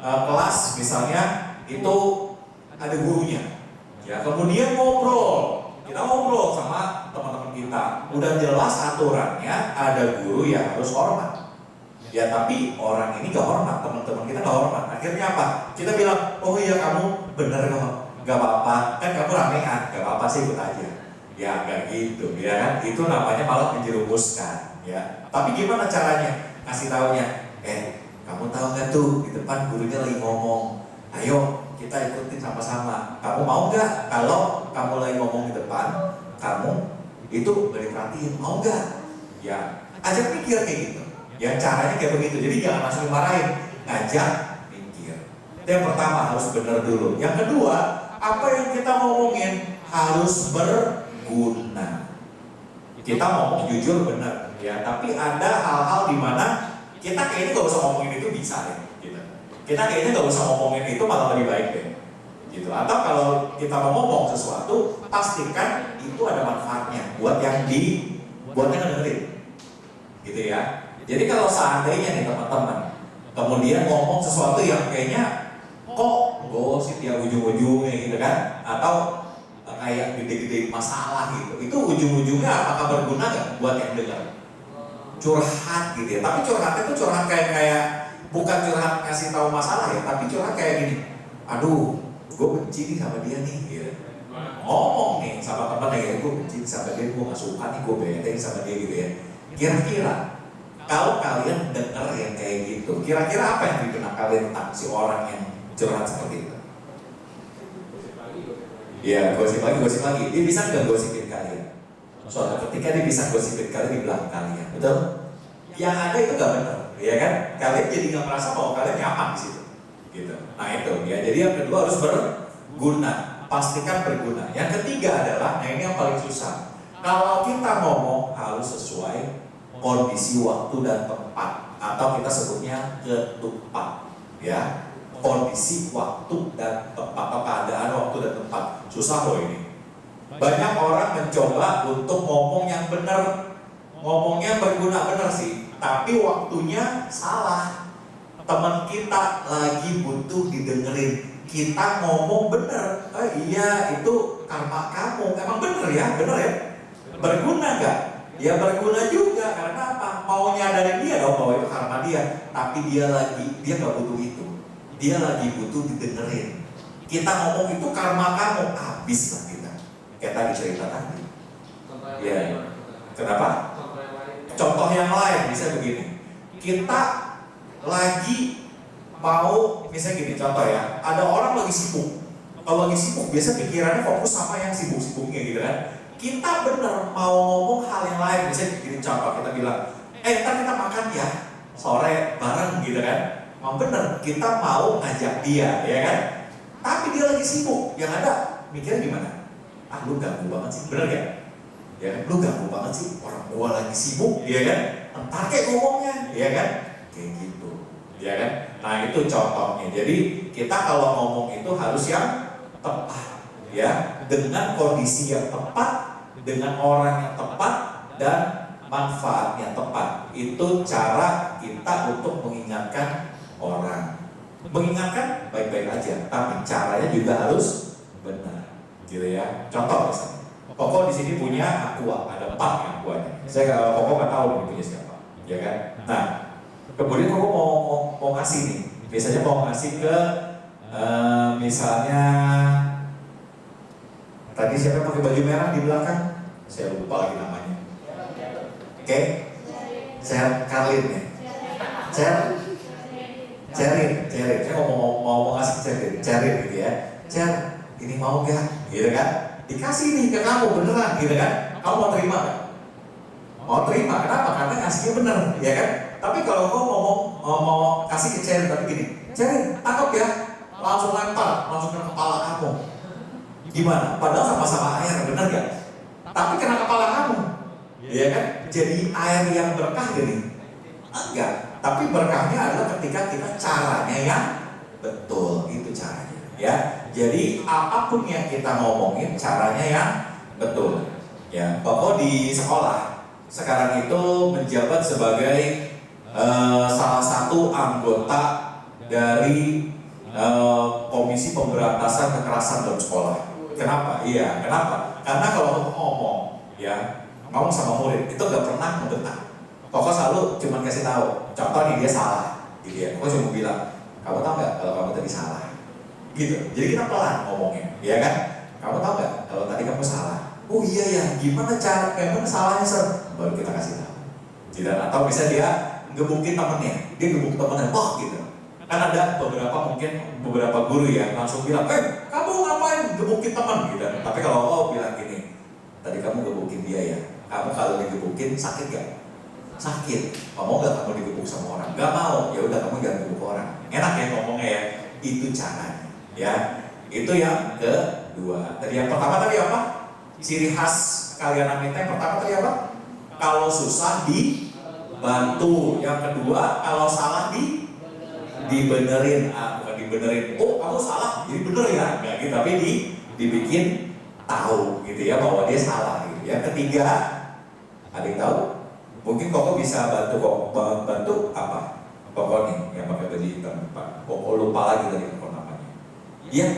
kelas misalnya itu ada gurunya. Ya, kemudian kita ngobrol sama teman-teman kita. Udah jelas aturannya, ada guru yang harus hormat. Ya tapi orang ini gak hormat, teman-teman kita gak hormat. Akhirnya apa? Kita bilang, oh iya kamu bener kok, gak apa-apa. Kan kamu ramean, gak apa-apa sih ikut aja. Ya gak gitu, ya kan? Itu namanya malah menjerumuskan. Ya. Tapi gimana caranya? Kasih taunya, kamu tahu gak tuh di depan gurunya lagi ngomong, ayo kita ikutin sama-sama. Kamu mau gak kalau kamu lagi ngomong di depan, kamu itu gak diperhatiin, mau gak? Ya, ajak mikir kayak gitu. Ya caranya kayak begitu. Jadi jangan langsung dimarahin, ngajak mikir. Itu yang pertama, harus benar dulu. Yang kedua, apa yang kita ngomongin harus berguna. Kita ngomong jujur benar, ya. Tapi ada hal-hal di mana kita kayaknya gak usah ngomongin itu bisa deh. Gitu. Kita kayaknya gak usah ngomongin itu malah lebih baik deh. Gitu. Atau kalau kita mau ngomong sesuatu, pastikan itu ada manfaatnya buat yang dengerin. Gitu ya. Jadi kalau seandainya nih teman-teman kemudian ngomong sesuatu yang kayaknya kok gosip ya ujung-ujungnya gitu kan, atau kayak gede-gede masalah gitu, itu ujung-ujungnya apakah berguna nggak buat yang dengar? Curhat gitu ya. Tapi curhatnya itu curhat kayak bukan curhat ngasih tahu masalah ya, tapi curhat kayak gini, aduh gue benci nih sama dia nih gitu. Ngomong nih sama temen ya, gue benci sama dia, gue gak suka nih, gue bete sama dia gitu ya. Kira-kira kalau kalian dengar yang kayak gitu, kira-kira apa yang di benak kalian tentang si orang yang curhat seperti itu? Ya, gosip lagi. Dia bisa nggak gosipin kalian? Suatu ketika dia bisa gosipin kalian di belakang kalian, betul? Yang ada itu nggak benar, ya kan? Kalian jadi nggak merasa bahwa kalian nyaman di situ, gitu. Nah itu, ya. Jadi yang kedua harus berguna, pastikan berguna. Yang ketiga adalah, nah ini yang paling susah. Kalau kita ngomong harus sesuai kondisi waktu dan tempat, atau kita sebutnya ketupat, ya. Kondisi waktu dan tempat, atau keadaan waktu dan tempat. Susah loh ini. Banyak orang mencoba untuk ngomong yang benar, ngomongnya berguna benar sih, tapi waktunya salah. Teman kita lagi butuh didengerin, kita ngomong benar, iya itu karma kamu, emang benar ya, berguna gak? Ya berguna juga, karena apa? Mau nyadarin dia dong bahwa itu karma dia, tapi dia gak butuh itu, dia lagi butuh didengerin. Kita ngomong itu karma kamu, habis lah kita. Kayak tadi cerita tadi. Ya, kenapa? Contoh yang lain bisa begini. Kita lagi mau, misalnya gini contoh ya, ada orang lagi sibuk. Kalau lagi sibuk biasa pikirannya fokus sama yang sibuk-sibuknya gitu kan. Kita bener mau ngomong hal yang lain, misalnya gini contoh, kita bilang, ntar kita makan ya sore bareng gitu kan. Mau bener kita mau ngajak dia, ya kan? Tapi dia lagi sibuk, yang ada mikirnya gimana? Ah lu ganggu banget sih, bener gak? Ya kan, lu ganggu banget sih, orang gua lagi sibuk, ya kan? Entar kayak ngomongnya, ya kan? Kayak gitu, ya kan? Nah itu contohnya. Jadi kita kalau ngomong itu harus yang tepat, ya, dengan kondisi yang tepat, dengan orang yang tepat, dan manfaat yang tepat. Itu cara kita untuk mengingatkan orang. Mengingatkan baik-baik aja, tapi caranya juga harus benar, gitu ya. Contoh misalnya, Koko di sini punya aqua, ada 4 aquanya. Saya Koko nggak tahu nih punya siapa, ya kan? Nah, kemudian Koko mau ngasih nih, biasanya mau ngasih ke misalnya tadi siapa yang pakai baju merah di belakang? Saya lupa lagi namanya. Oke, saya Karlin ya. Cerin. Saya mau ngasih Cerin gitu ya. Cer, ini mau gak? Gitu kan? Dikasih nih ke kamu beneran gitu kan? Kamu mau terima gak? Mau terima, kenapa? Karena ngasihnya bener, ya kan? Tapi kalau kamu mau kasih ke Cerin tapi gini, Cerin, tangkap ya, langsung lempar, langsung ke kepala kamu. Gimana? Padahal sama-sama air, bener gak? Tapi kena kepala kamu, ya kan? Jadi air yang berkah gini? Enggak. Tapi berkahnya adalah ketika kita caranya yang betul, itu caranya. Ya, jadi apapun yang kita ngomongin, caranya yang betul. Ya, Koko di sekolah sekarang itu menjabat sebagai salah satu anggota dari Komisi Pemberantasan Kekerasan dalam Sekolah. Kenapa? Iya, kenapa? Karena kalau ngomong sama murid itu gak pernah membentak. Koko selalu cuma kasih tahu, contoh nih dia salah, gitu ya. Koko cuma bilang, kamu tahu nggak kalau kamu tadi salah, gitu. Jadi kita pelan ngomongnya, ya kan? Kamu tahu nggak kalau tadi kamu salah? Oh iya ya, gimana salahnya Sir? Baru kita kasih tahu. Tidak, atau bisa dia gebukin temennya, dia gebuk temennya, gitu. Kan ada beberapa guru ya langsung bilang, kamu ngapain gebukin teman, gitu. Tapi kalau kau bilang gini, tadi kamu gebukin dia ya, kamu kalau digebukin sakit gak? Sakit. Mau gak kamu digebuk sama orang? Gak mau. Ya udah kamu jangan gebuk orang. Enak ya ngomongnya ya. Itu caranya. Ya. Itu yang kedua. Tadi yang pertama tadi apa? Ciri khas kalian minta yang pertama tadi apa? Kalau susah dibantu. Yang kedua kalau salah dibenerin. Bukan dibenerin. Oh kamu salah. Jadi bener ya. Enggak gitu. Tapi dibikin tahu gitu ya bahwa dia salah. Gitu. Yang ketiga, ada yang tahu? Mungkin Koko bisa bantu apa? Koko nih yang pakai baju hitam, Pak. Koko lupa lagi tadi Koko namanya. Iya,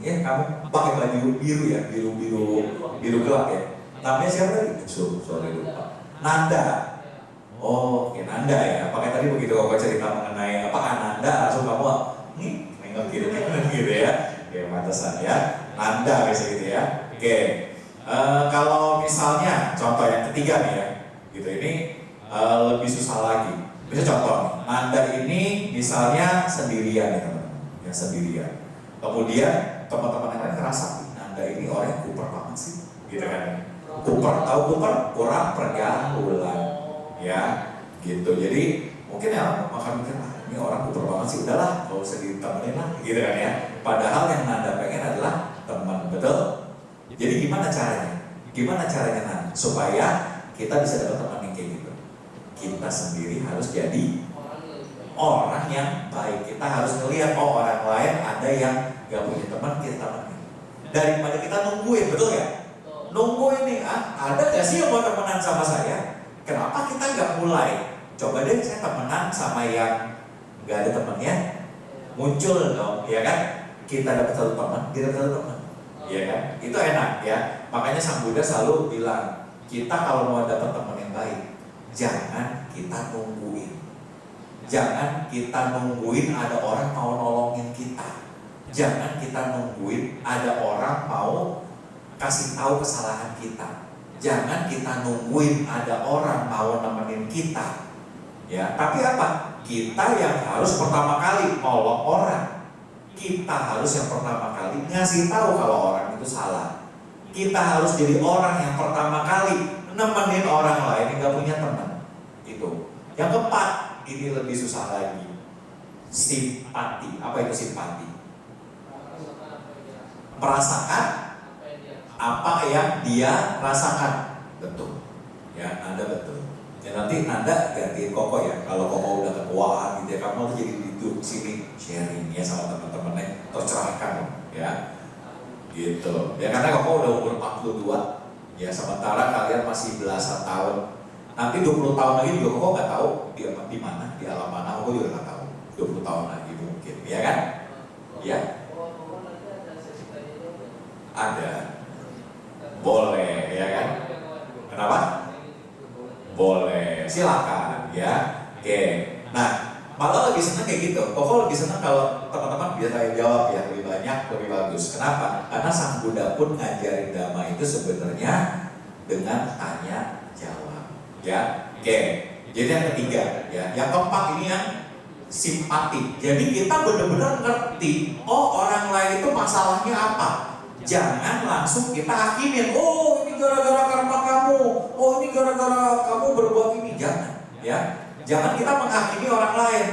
kamu pakai baju biru ya, biru gelap ya. Namanya siapa tadi? Sorry lupa. Nanda. Oh, oke, Nanda ya. Pakai tadi begitu Koko cerita mengenai apa Nanda, langsung kamu nengok gitu ya. Oke, pantesan ya. Nanda biasa gitu ya. Oke. Kalau misalnya contoh yang ketiga nih ya. Gitu ini lebih susah lagi. Bisa contoh nih, Nanda ini misalnya sendirian ya teman-teman, yang sendirian. Kemudian teman-teman yang lain ngerasa, Nanda ini orang yang kuper banget sih, gitu kan? Kuper, tahu kuper? Kurang pergaulan, ya, gitu. Jadi mungkin ya makan mikir, ini orang kuper banget sih, udahlah, gak usah ditemenin lah, gitu kan ya. Padahal yang Nanda pengen adalah teman, betul? Jadi gimana caranya? Nanda? Supaya kita bisa dapat teman yang kayak gitu. Kita sendiri harus jadi orang yang baik. Kita harus ngelihat orang lain ada yang gak punya teman, kita temenin. Daripada kita nungguin, betul ya? Nungguin nih, ada gak sih yang mau temenan sama saya? Kenapa kita gak mulai? Coba deh saya temenan sama yang gak ada temennya. Muncul dong, ya kan? Kita dapat satu teman, dia dapat satu teman, ya kan? Itu enak ya. Makanya Sang Buddha selalu bilang, kita kalau mau dapat teman yang baik, jangan kita nungguin. Jangan kita nungguin ada orang mau nolongin kita. Jangan kita nungguin ada orang mau kasih tahu kesalahan kita. Jangan kita nungguin ada orang mau nemenin kita. Ya, tapi apa? Kita yang harus pertama kali nolong orang. Kita harus yang pertama kali ngasih tahu kalau orang itu salah. Kita harus jadi orang yang pertama kali nemenin orang lain yang gak punya teman. Itu. Yang keempat, ini lebih susah lagi. Simpati. Apa itu simpati? Merasakan apa yang dia rasakan. Betul. Ya, Nanda betul. Ya nanti Nanda gantiin Koko ya. Kalau Koko udah ketuaan gitu ya, kamu harus jadi duduk sini sharing ya sama teman-temannya, atau cerahkan ya. gitu. Ya karena Koko udah umur 42, ya sementara kalian masih belasan tahun. Nanti 20 tahun lagi juga Koko nggak tahu dia di mana, di alam mana, Koko juga nggak tahu. 20 tahun lagi mungkin, ya kan? Ya. Ada. Boleh, ya kan? Kenapa? Boleh, silakan, ya. Oke. Nah, malah lebih senang kayak gitu. Koko lebih senang kalau teman-teman biar saya jawab ya lebih banyak, lebih bagus. Kenapa? Karena Sang Buddha pun ngajarin Dhamma itu sebenarnya dengan tanya jawab. Ya, oke. Jadi yang ketiga, ya. Yang keempat ini yang simpati. Jadi kita benar-benar ngerti, oh orang lain itu masalahnya apa. Jangan langsung kita hakimin, oh ini gara-gara karma kamu, oh ini gara-gara kamu berbuat ini. Jangan, ya. Jangan kita menghakimi orang lain.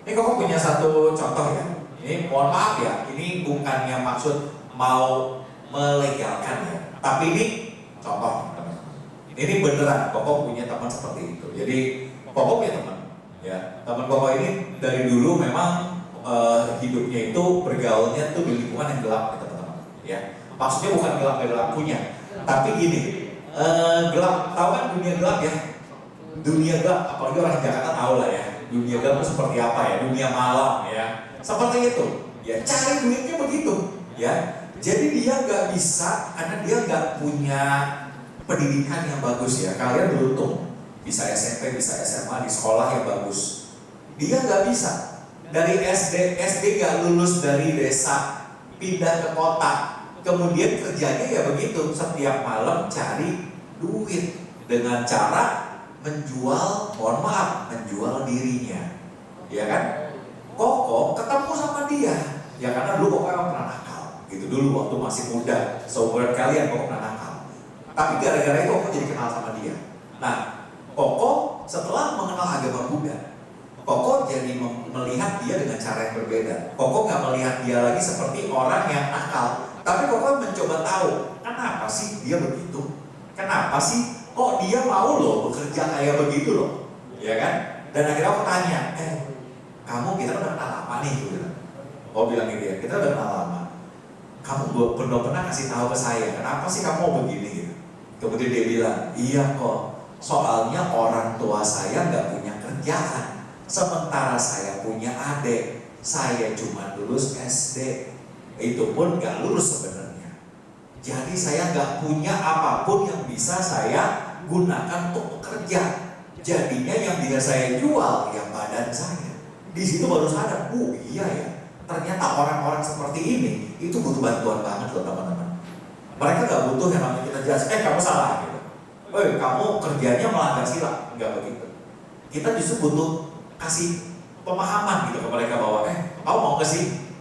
Ini Koko punya satu contoh ya. Ini mohon maaf ya, ini bukannya maksud mau melegalkan ya. Tapi ini contoh teman-teman. Ini beneran Koko punya teman seperti itu. Jadi Koko punya teman, ya. Teman Koko ini dari dulu memang hidupnya itu bergaulnya tuh di lingkungan yang gelap, ya, teman-teman. Ya, maksudnya bukan gelap punya, tapi gini, gelap. Tahu kan dunia gelap ya? Dunia gelap, apalagi orang Jakarta tahu lah ya. Dunia gelap itu seperti apa ya? Dunia malam ya. Seperti itu. Ya, cari duitnya begitu. Ya, jadi dia nggak bisa karena dia nggak punya pendidikan yang bagus ya. Kalian beruntung bisa SMP, bisa SMA di sekolah yang bagus. Dia nggak bisa. Dari SD nggak lulus dari desa, pindah ke kota, kemudian kerjanya ya begitu, setiap malam cari duit dengan cara menjual, mohon maaf, menjual dirinya, ya kan? Koko ketemu sama dia, ya karena dulu Koko emang pernah nakal, gitu dulu waktu masih muda, seumuran kalian Koko pernah nakal. Tapi gara-gara itu Koko jadi kenal sama dia. Nah, Koko setelah mengenal agama Buddha, Koko jadi melihat dia dengan cara yang berbeda. Koko nggak melihat dia lagi seperti orang yang nakal, tapi Koko mencoba tahu kenapa sih dia begitu, kenapa sih kok dia mau loh bekerja kayak begitu loh, ya kan? Dan akhirnya aku tanya, kamu kita udah kenal lama nih, gitu. Kau bilang gitu ya, kita udah kenal lama. Kamu belum pernah kasih tahu ke saya, kenapa sih kamu mau begini gitu? Kemudian dia bilang, iya kok, soalnya orang tua saya nggak punya kerjaan, sementara saya punya adik, saya cuma lulus SD, itu pun nggak lulus sebenarnya. Jadi saya nggak punya apapun yang bisa saya gunakan untuk bekerja. Jadinya yang bisa saya jual ya badan saya. Di situ baru sadar, iya ya, ternyata orang-orang seperti ini itu butuh bantuan banget loh teman-teman. Mereka nggak butuh yang namanya kita jelas, kamu salah gitu. Kamu kerjanya melanggar sila, nggak begitu. Kita justru butuh kasih pemahaman gitu ke mereka bahwa kamu mau nggak sih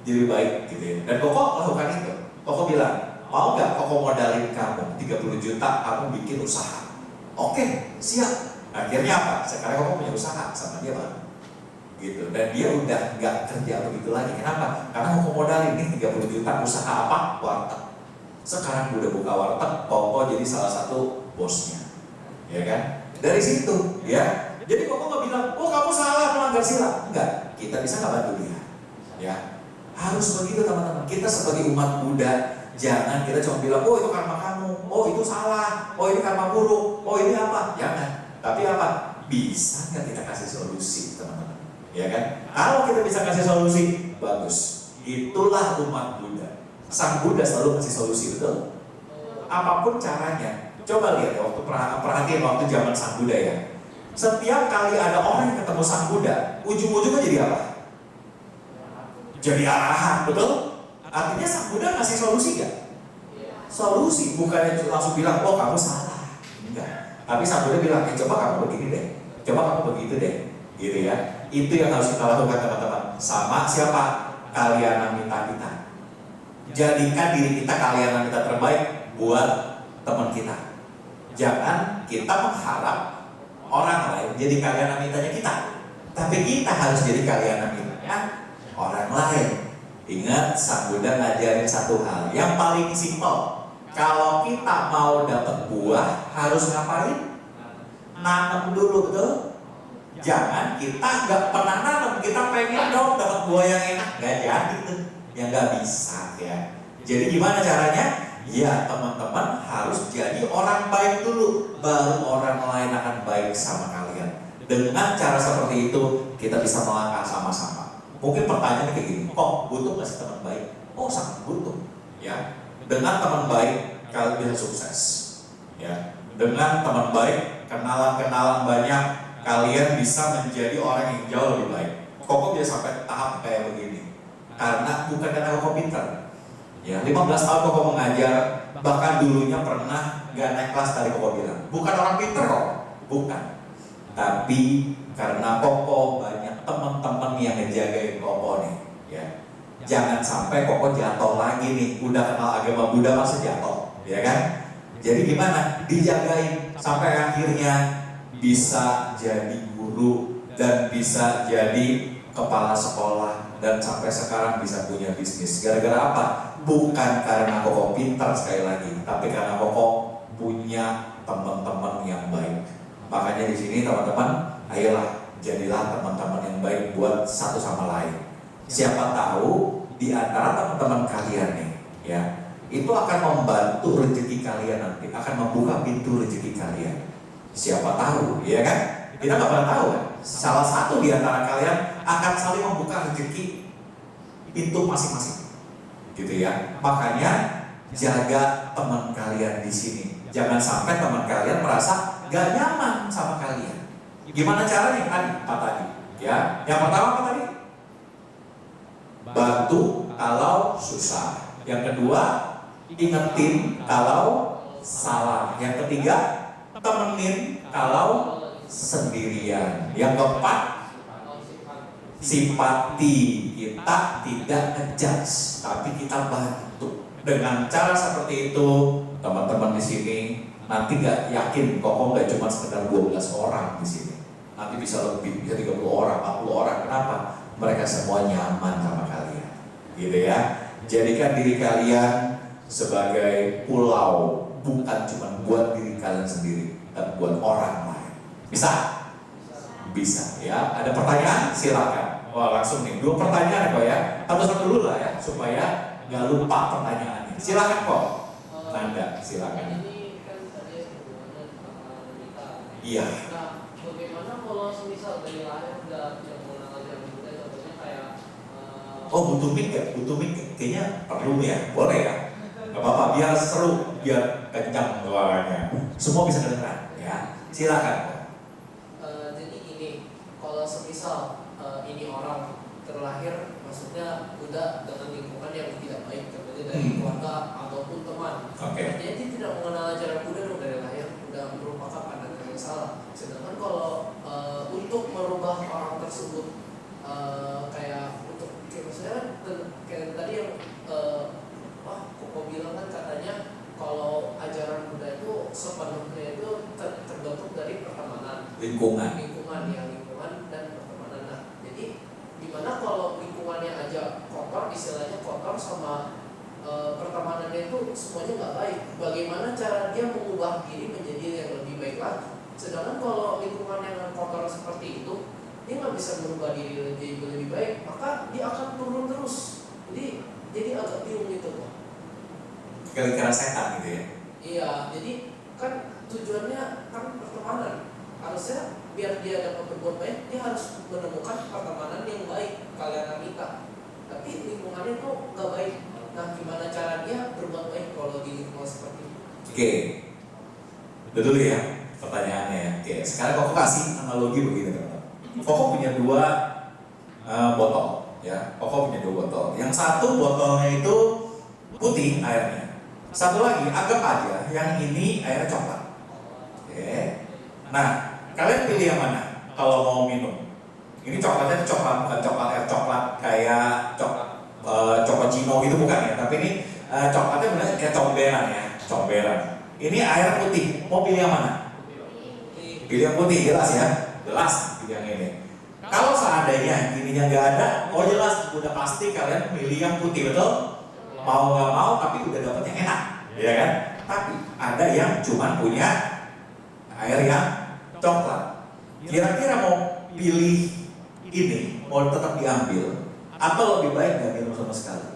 jadi baik gitu ya. Dan Koko lakukan itu. Koko bilang, mau nggak Koko modalin kamu 30 juta, kamu bikin usaha? Oke, siap. Akhirnya apa? Sekarang Koko punya usaha sama dia Bang. Gitu. Dan dia udah nggak kerja begitu lagi. Kenapa? Karena Koko modalin nih 30 juta, usaha apa? Warteg. Sekarang udah buka warteg, Koko jadi salah satu bosnya. Ya kan? Dari situ, ya. Jadi Koko nggak bilang, oh kamu salah melanggar sila. Enggak, kita bisa nggak bantu dia. Ya, harus begitu teman-teman. Kita sebagai umat Buddha, jangan kita cuma bilang, oh itu karma kamu, oh itu salah, oh ini karma buruk, oh ini apa? Jangan. Tapi apa? Bisa nggak kita kasih solusi teman-teman? Ya kan? Kalau kita bisa kasih solusi, bagus. Itulah umat Buddha. Sang Buddha selalu kasih solusi, betul? Apapun caranya. Coba lihat ya, waktu perhatian waktu zaman Sang Buddha ya. Setiap kali ada orang yang ketemu Sang Buddha, ujung-ujungnya jadi apa? Jadi arahan, betul? Artinya Sang Buddha kasih solusi gak? Solusi, bukannya langsung bilang, oh kamu salah. Enggak. Tapi Sang Buddha bilang, coba kamu begini deh, coba kamu begitu deh, gitu ya. Itu yang harus kita lakukan teman-teman. Sama siapa? Kalyana mitra kita. Jadikan diri kita kalyana mitra terbaik buat teman kita. Jangan kita mengharap orang lain jadi kalyana mitranya kita, tapi kita harus jadi kalyana mitranya orang lain. Ingat, Sang Buddha ngajarin satu hal yang paling simpel. Kalau kita mau dapat buah, harus ngapain? Nanam dulu, betul? Jangan kita nggak pernah nanam, kita pengen dong dapat buah yang enak, nggak jadi tuh, yang nggak bisa ya. Jadi gimana caranya? Ya teman-teman harus jadi orang baik dulu, baru orang lain akan baik sama kalian. Dengan cara seperti itu kita bisa melangkah sama-sama. Mungkin pertanyaannya kayak gini, kok butuh nggak sih teman baik? Oh sangat butuh. Ya, dengan teman baik kalian bisa sukses. Ya, dengan teman baik, kenalan-kenalan banyak, kalian bisa menjadi orang yang jauh lebih baik. Kok bisa sampai tahap kayak begini? Karena bukan karena kok pintar. Ya, 15 tahun Koko mengajar, bahkan dulunya pernah gak naik kelas tadi Koko bilang. Bukan orang pintar kok, bukan. Tapi karena Koko banyak teman-teman yang ngejagain Koko nih. Ya, jangan sampai Koko jatuh lagi nih. Udah kenal agama Buddha masih jatuh, ya kan? Jadi gimana? Dijagain sampai akhirnya bisa jadi guru dan bisa jadi kepala sekolah dan sampai sekarang bisa punya bisnis. Gara-gara apa? Bukan karena Koko pintar sekali lagi, tapi karena Koko punya teman-teman yang baik. Makanya di sini teman-teman, ayolah jadilah teman-teman yang baik buat satu sama lain. Siapa tahu di antara teman-teman kalian nih, ya, itu akan membantu rezeki kalian nanti, akan membuka pintu rezeki kalian. Siapa tahu, ya kan? Kita nggak pernah tahu kan? Salah satu di antara kalian akan saling membuka rezeki pintu masing-masing. Gitu ya. Makanya jaga teman kalian di sini. Jangan sampai teman kalian merasa gak nyaman sama kalian. Gimana caranya? Apa tadi? Ya, yang pertama apa tadi? Bantu kalau susah. Yang kedua, ingetin kalau salah. Yang ketiga, temenin kalau sendirian. Yang keempat, simpati. Kita tidak ngejudge, tapi kita bantu. Dengan cara seperti itu, teman-teman di sini nanti gak yakin Koko gak cuma sekedar 12 orang di sini. Nanti bisa lebih, bisa 30 orang, 40 orang. Kenapa? Mereka semua nyaman sama kalian. Gitu ya. Jadikan diri kalian sebagai pulau, bukan cuma buat diri kalian sendiri, tapi buat orang lain. Bisa? Bisa ya. Ada pertanyaan? Silakan. Wah langsung nih, 2 pertanyaan kok ya. Satu-satu dulu lah ya, supaya nggak lupa pertanyaannya. Silakan kok. Nanda, silakan. Ini kan tadi hubungannya dengan kita. Iya. Nah, bagaimana kalau semisal dari lahir udah tidak mengenal ajaran Buddha, contohnya kayak Oh butuh mic ya? Butuh mic kayaknya perlu ya? Boleh ya? Gak apa-apa, biar seru, biar kencang suaranya. Semua bisa kedengeran ya. Silakan. jadi gini, kalau semisal ini orang terlahir, maksudnya udah dengan lingkungan yang tidak baik, contohnya dari keluarga ataupun teman. Oke. Artinya dia tidak mengenal ajaran Buddha dong dari lahir, udah merupakan pandangan yang salah. Sedangkan kalau untuk merubah orang tersebut, kayak untuk maksudnya kayak tadi yang Koko bilang kan katanya kalau ajaran Buddha itu sepenuhnya itu terbentuk dari pertemanan, lingkungan dan pertemanan. Nah, jadi gimana kalau lingkungannya aja kotor, istilahnya kotor sama pertemanannya itu semuanya nggak baik? Bagaimana cara dia mengubah diri menjadi yang lebih baik lagi? Sedangkan kalau lingkungan yang kotor seperti itu, dia nggak bisa merubah diri lebih baik, maka dia akan turun terus. Jadi agak bingung gitu loh. Kira-kira setan gitu ya? Iya, jadi kan tujuannya kan pertemanan. Harusnya biar dia dapat berbuat baik, dia harus menemukan pertemanan yang baik, kalian kita. Tapi lingkungannya tuh nggak baik. Nah, gimana cara dia berbuat baik kalau di lingkungan seperti itu? Oke. Itu dulu ya pertanyaannya ya. Oke, sekarang Koko kasih analogi begini teman-teman. Koko punya 2 botol ya. Koko punya 2 botol. Yang satu botolnya itu putih airnya. Satu lagi anggap aja yang ini airnya coklat. Oke. Nah, kalian pilih yang mana kalau mau minum? Ini coklatnya itu coklat, bukan coklat air coklat kayak coklat cino gitu bukan ya. Tapi ini coklatnya benar kayak comberan. Ini air putih. Mau pilih yang mana? Pilih yang putih, jelas ya. Jelas pilih yang ini. Kalau seandainya ininya nggak ada, oh jelas udah pasti kalian pilih yang putih, betul? Mau nggak mau, tapi udah dapet yang enak, ya kan? Tapi ada yang cuma punya air yang coklat. Kira-kira mau pilih ini, mau tetap diambil, atau lebih baik nggak minum sama sekali?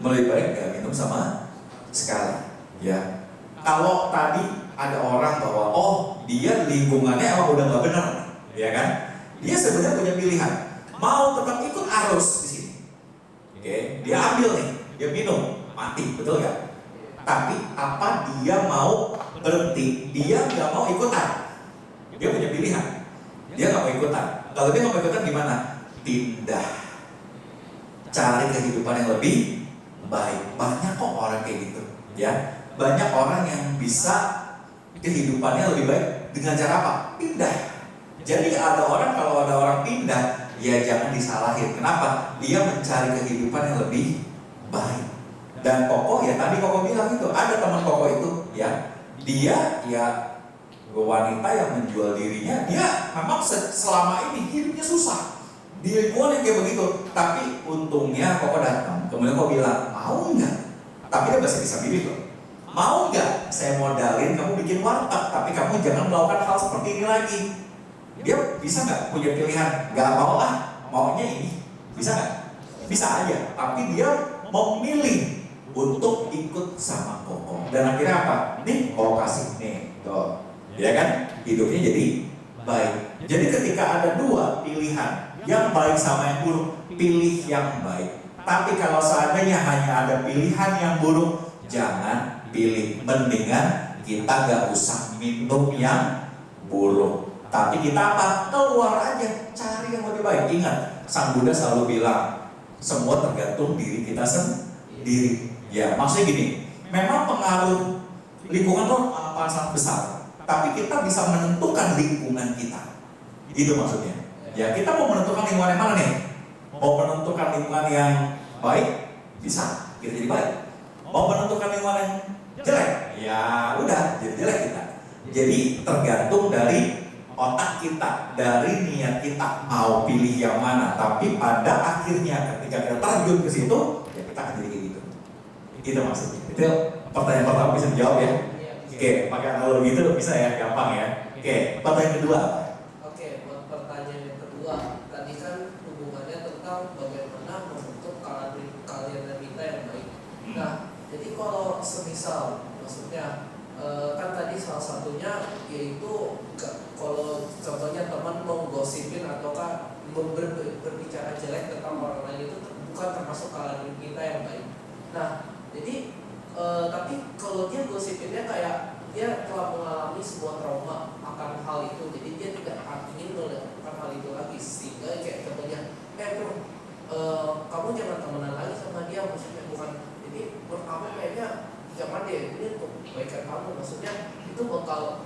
lebih baik nggak minum sama sekali. Ya, kalau tadi ada orang bahwa oh dia lingkungannya emang udah nggak benar, ya kan? Dia sebenarnya punya pilihan, mau tetap ikut arus di sini. Oke, dia ambil nih, dia minum, mati, betul nggak? Tapi apa dia mau berhenti? Dia nggak mau ikutan. Dia punya pilihan, dia nggak mau ikutan. Kalau dia nggak mau ikutan gimana? Pindah, cari kehidupan yang lebih baik. Banyak kok orang kayak gitu, ya. Banyak orang yang bisa kehidupannya lebih baik dengan cara apa? Pindah. Jadi ada orang, kalau ada orang pindah, ya jangan disalahin. Kenapa? Dia mencari kehidupan yang lebih baik. Dan Koko, ya tadi Koko bilang itu, ada teman Koko itu, ya, dia ya wanita yang menjual dirinya, dia memang selama ini hidupnya susah. Di lingkungan yang kayak begitu, tapi untungnya Koko datang, kemudian Koko bilang, mau nggak? Tapi dia masih bisa pilih loh. Mau nggak? Saya modalin kamu bikin warteg, tapi kamu jangan melakukan hal seperti ini lagi. Dia bisa nggak punya pilihan? Nggak mau lah, maunya ini. Bisa nggak? Bisa aja. Tapi dia memilih untuk ikut sama Koko. Dan akhirnya apa? Nih, Koko kasih nih, tuh, ya kan? Hidupnya jadi baik. Jadi ketika ada dua pilihan, yang baik sama yang buruk, pilih yang baik. Tapi kalau seandainya hanya ada pilihan yang buruk, jangan pilih. Mendingan kita nggak usah minum yang buruk. Tapi kita apa? Keluar aja, cari yang lebih baik. Ingat, Sang Buddha selalu bilang, semua tergantung diri kita sendiri. Ya, maksudnya gini, memang pengaruh lingkungan itu sangat besar. Tapi kita bisa menentukan lingkungan kita. Itu maksudnya. Ya, kita mau menentukan lingkungan yang mana nih? Mau menentukan lingkungan yang baik, bisa, kita jadi baik. Mau menentukan lingkungan yang jelek, ya udah, jadi jelek kita. Jadi tergantung dari otak kita, dari niat kita mau pilih yang mana. Tapi pada akhirnya ketika kita terjun ke situ, ya kita akan jadi gitu. Itu maksudnya. Itu pertanyaan pertama bisa dijawab ya. Oke, pakai analogi itu bisa ya, gampang ya. Oke, pertanyaan kedua. Oke, buat pertanyaan yang kedua, tadi kan hubungannya tentang bagaimana membentuk kalian kita yang baik. Nah, jadi kalau semisal, maksudnya kan tadi salah satunya yaitu kalau contohnya teman mau gosipin ataukah berbicara jelek tentang orang lain itu bukan termasuk kalian kita yang baik. Nah, jadi tapi kalau dia gosipinnya kayak dia telah mengalami sebuah trauma akan hal itu, jadi dia tidak ingin melakukan hal itu lagi, sehingga kayak contohnya, bro, kamu jangan temenan lagi sama dia, maksudnya bukan, jadi menurut kamu kayaknya jangan deh, ini untuk kebaikan kamu, maksudnya itu bakal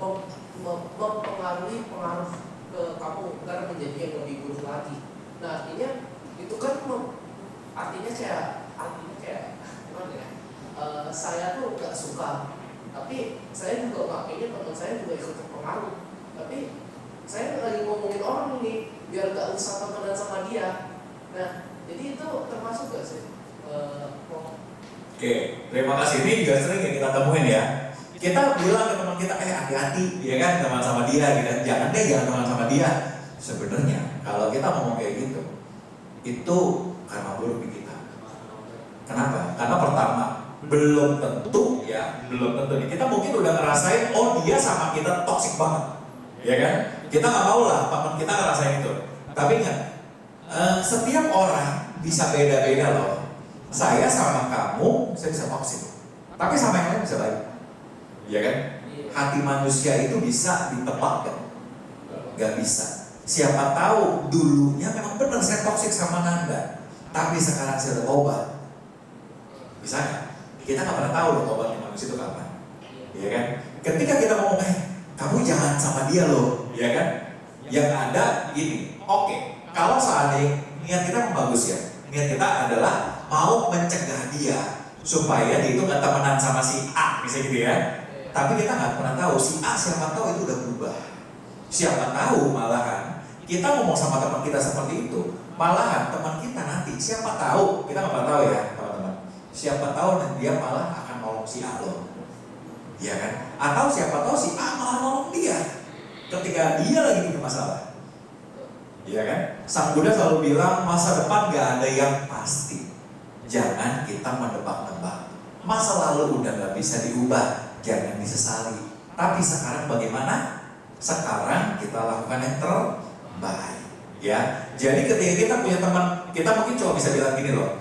mempengaruhi ke kamu ntar menjadi yang lebih buruk lagi. Nah artinya itu kan artinya kayak gimana ya? Saya tuh nggak suka, tapi saya juga nggak pengen teman saya juga ikut terpengaruh. Tapi saya lagi ngomongin orang ini biar nggak usah temenan sama dia. Nah, jadi itu termasuk nggak sih? Oke, terima kasih. Ini juga sering yang kita temuin ya. Kita bilang ke teman kita, hati-hati, ya kan, teman sama dia, gitu. Jangan teman sama dia. Sebenarnya kalau kita ngomong kayak gitu, itu karena buruk di kita. Kenapa? Karena pertama, belum tentu nih. Kita mungkin udah ngerasain, oh dia sama kita toksik banget, ya kan? Kita nggak mau lah teman kita ngerasain itu. Tapi ingat, setiap orang bisa beda-beda loh. Saya sama kamu, saya bisa toksik, tapi sama yang lain bisa baik, ya kan? Hati manusia itu bisa ditebak kan? Gak bisa. Siapa tahu dulunya memang benar saya toksik sama Nanda, tapi sekarang saya udah tobat. Bisa nggak? Kita nggak pernah tahu loh tobatnya manusia itu kapan, ya kan? Ketika kita ngomong, kamu jangan sama dia loh, ya kan? Yang ada gini, oke, kalau seandainya niat kita memang bagus ya, niat kita adalah mau mencegah dia supaya dia itu nggak temenan sama si A, misalnya gitu ya. Tapi kita nggak pernah tahu si A, siapa tahu itu udah berubah. Siapa tahu malahan kita ngomong sama teman kita seperti itu, malahan teman kita nanti siapa tahu, kita nggak pernah tahu ya teman-teman. Siapa tahu dia malah akan nolong si A loh, ya kan? Atau siapa tahu si A malah nolong dia ketika dia lagi punya masalah. Iya kan? Sang Buddha selalu bilang masa depan gak ada yang pasti. jangan kita menebak-nebak. Masa lalu udah gak bisa diubah, jangan disesali. Tapi sekarang bagaimana? Sekarang kita lakukan yang terbaik. Ya, jadi ketika kita punya teman, kita mungkin cuma bisa bilang gini loh.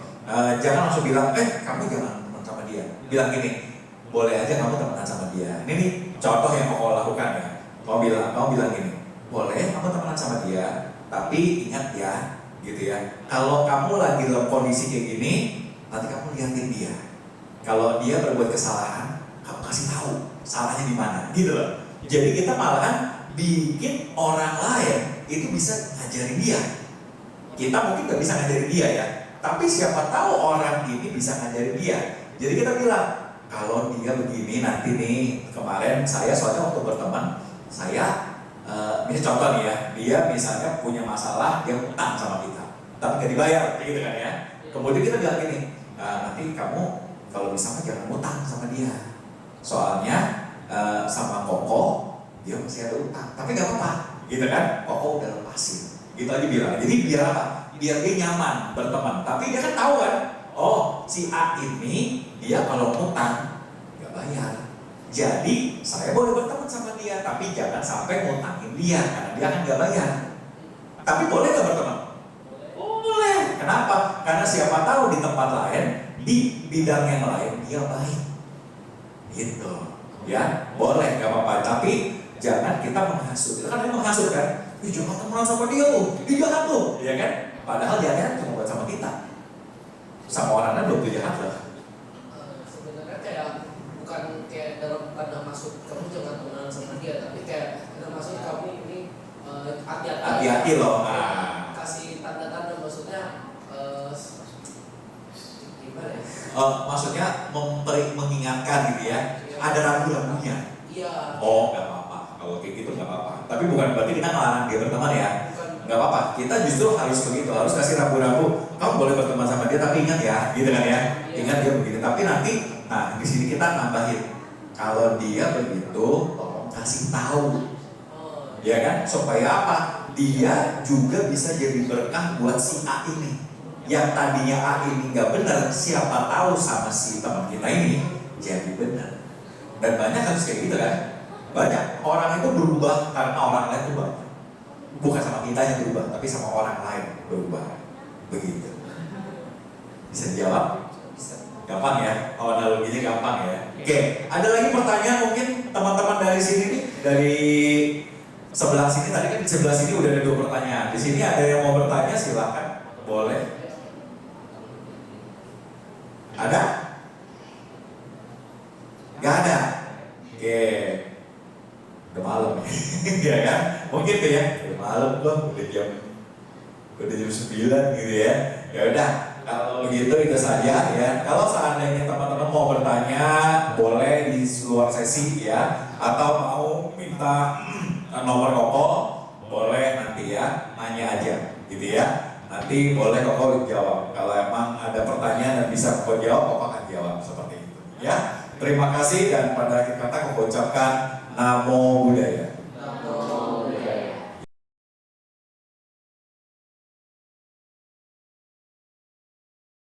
Jangan langsung bilang, kamu jangan teman sama dia. Bilang gini, boleh aja kamu temenan sama dia. Ini nih contoh yang mau lakukan ya. Mau bilang gini, boleh kamu temenan sama dia, tapi ingat ya, gitu ya. Kalau kamu lagi dalam kondisi kayak gini, nanti kamu liatin dia. Kalau dia berbuat kesalahan, kamu kasih tahu salahnya di mana, gitu loh. Jadi kita malahan bikin orang lain itu bisa ngajarin dia. Kita mungkin nggak bisa ngajarin dia ya, tapi siapa tahu orang ini bisa ngajarin dia. Jadi kita bilang, kalau dia begini nanti nih, kemarin saya soalnya waktu berteman, saya misalnya contoh nih ya, dia misalnya punya masalah, dia utang sama kita, tapi nggak dibayar, gitu kan ya. Kemudian kita bilang gini, nanti kamu kalau bisa mah jangan utang sama dia, soalnya sama Koko dia masih ada utang, tapi nggak apa-apa, gitu kan? Koko udah lepasin, gitu aja bilang. Jadi biar apa? Biar dia nyaman berteman, tapi dia kan tahu kan, oh si A ini dia kalau utang nggak bayar. Jadi saya boleh berteman sama dia, tapi jangan sampai ngutangin dia karena dia kan nggak bayar. Tapi boleh nggak berteman? Boleh. Kenapa? Karena siapa tahu di tempat lain, di bidang yang lain dia baik. Gitu. Ya, boleh nggak apa-apa. Tapi jangan kita menghasut. Kita kan menghasut kan? Jangan temenan sama dia tuh, dia jahat tuh, ya kan? Padahal dia kan cuma buat sama kita. Sama orang lain belum jahat lah. Sebenarnya kayak bukan kayak dalam tanda maksud kamu jangan temenan sama dia, tapi kayak tanda maksud kamu ini hati-hati loh. Kasih tanda-tanda, maksudnya gimana ya? Maksudnya mengingatkan gitu ya. Ada ragu-ragunya. Iya. Oh, nggak apa-apa. Kalau kayak gitu nggak apa-apa. Tapi bukan berarti kita ngelarang dia berteman ya. Nggak apa-apa. Kita justru harus begitu. Harus kasih ragu-ragu. Kamu boleh berteman sama dia, tapi ingat ya, gitu kan ya. Ingat dia begini. Tapi nanti, nah di sini kita nambahin. Kalau dia begitu, tolong kasih tahu. Ya kan? Supaya apa? Dia juga bisa jadi berkah buat si A ini. Yang tadinya A ini nggak benar, siapa tahu sama si teman kita ini jadi benar. Dan banyak harus kayak gitu kan? Banyak orang itu berubah karena orang lain itu banyak. Bukan sama kita yang berubah, tapi sama orang lain berubah. Begitu. Bisa dijawab? Gampang ya? Oh, analoginya gampang ya. Oke, ada lagi pertanyaan mungkin teman-teman dari sini nih, dari sebelah sini. Tadi kan di sebelah sini udah ada 2 pertanyaan. Di sini ada yang mau bertanya, silakan. Boleh. Ada? Gak ada? Oke. Udah malam ya kan? Mungkin tuh ya, udah malam loh, udah jam 9 gitu ya. Ya udah, kalau begitu itu saja ya. Kalau seandainya teman-teman mau bertanya, boleh di luar sesi ya, atau mau minta nomor Koko, boleh nanti ya, nanya aja gitu ya. Nanti boleh Koko jawab. Kalau emang ada pertanyaan dan bisa Koko jawab, Koko akan jawab seperti itu ya. Terima kasih dan pada akhir kata Koko ucapkan Namo Buddhaya.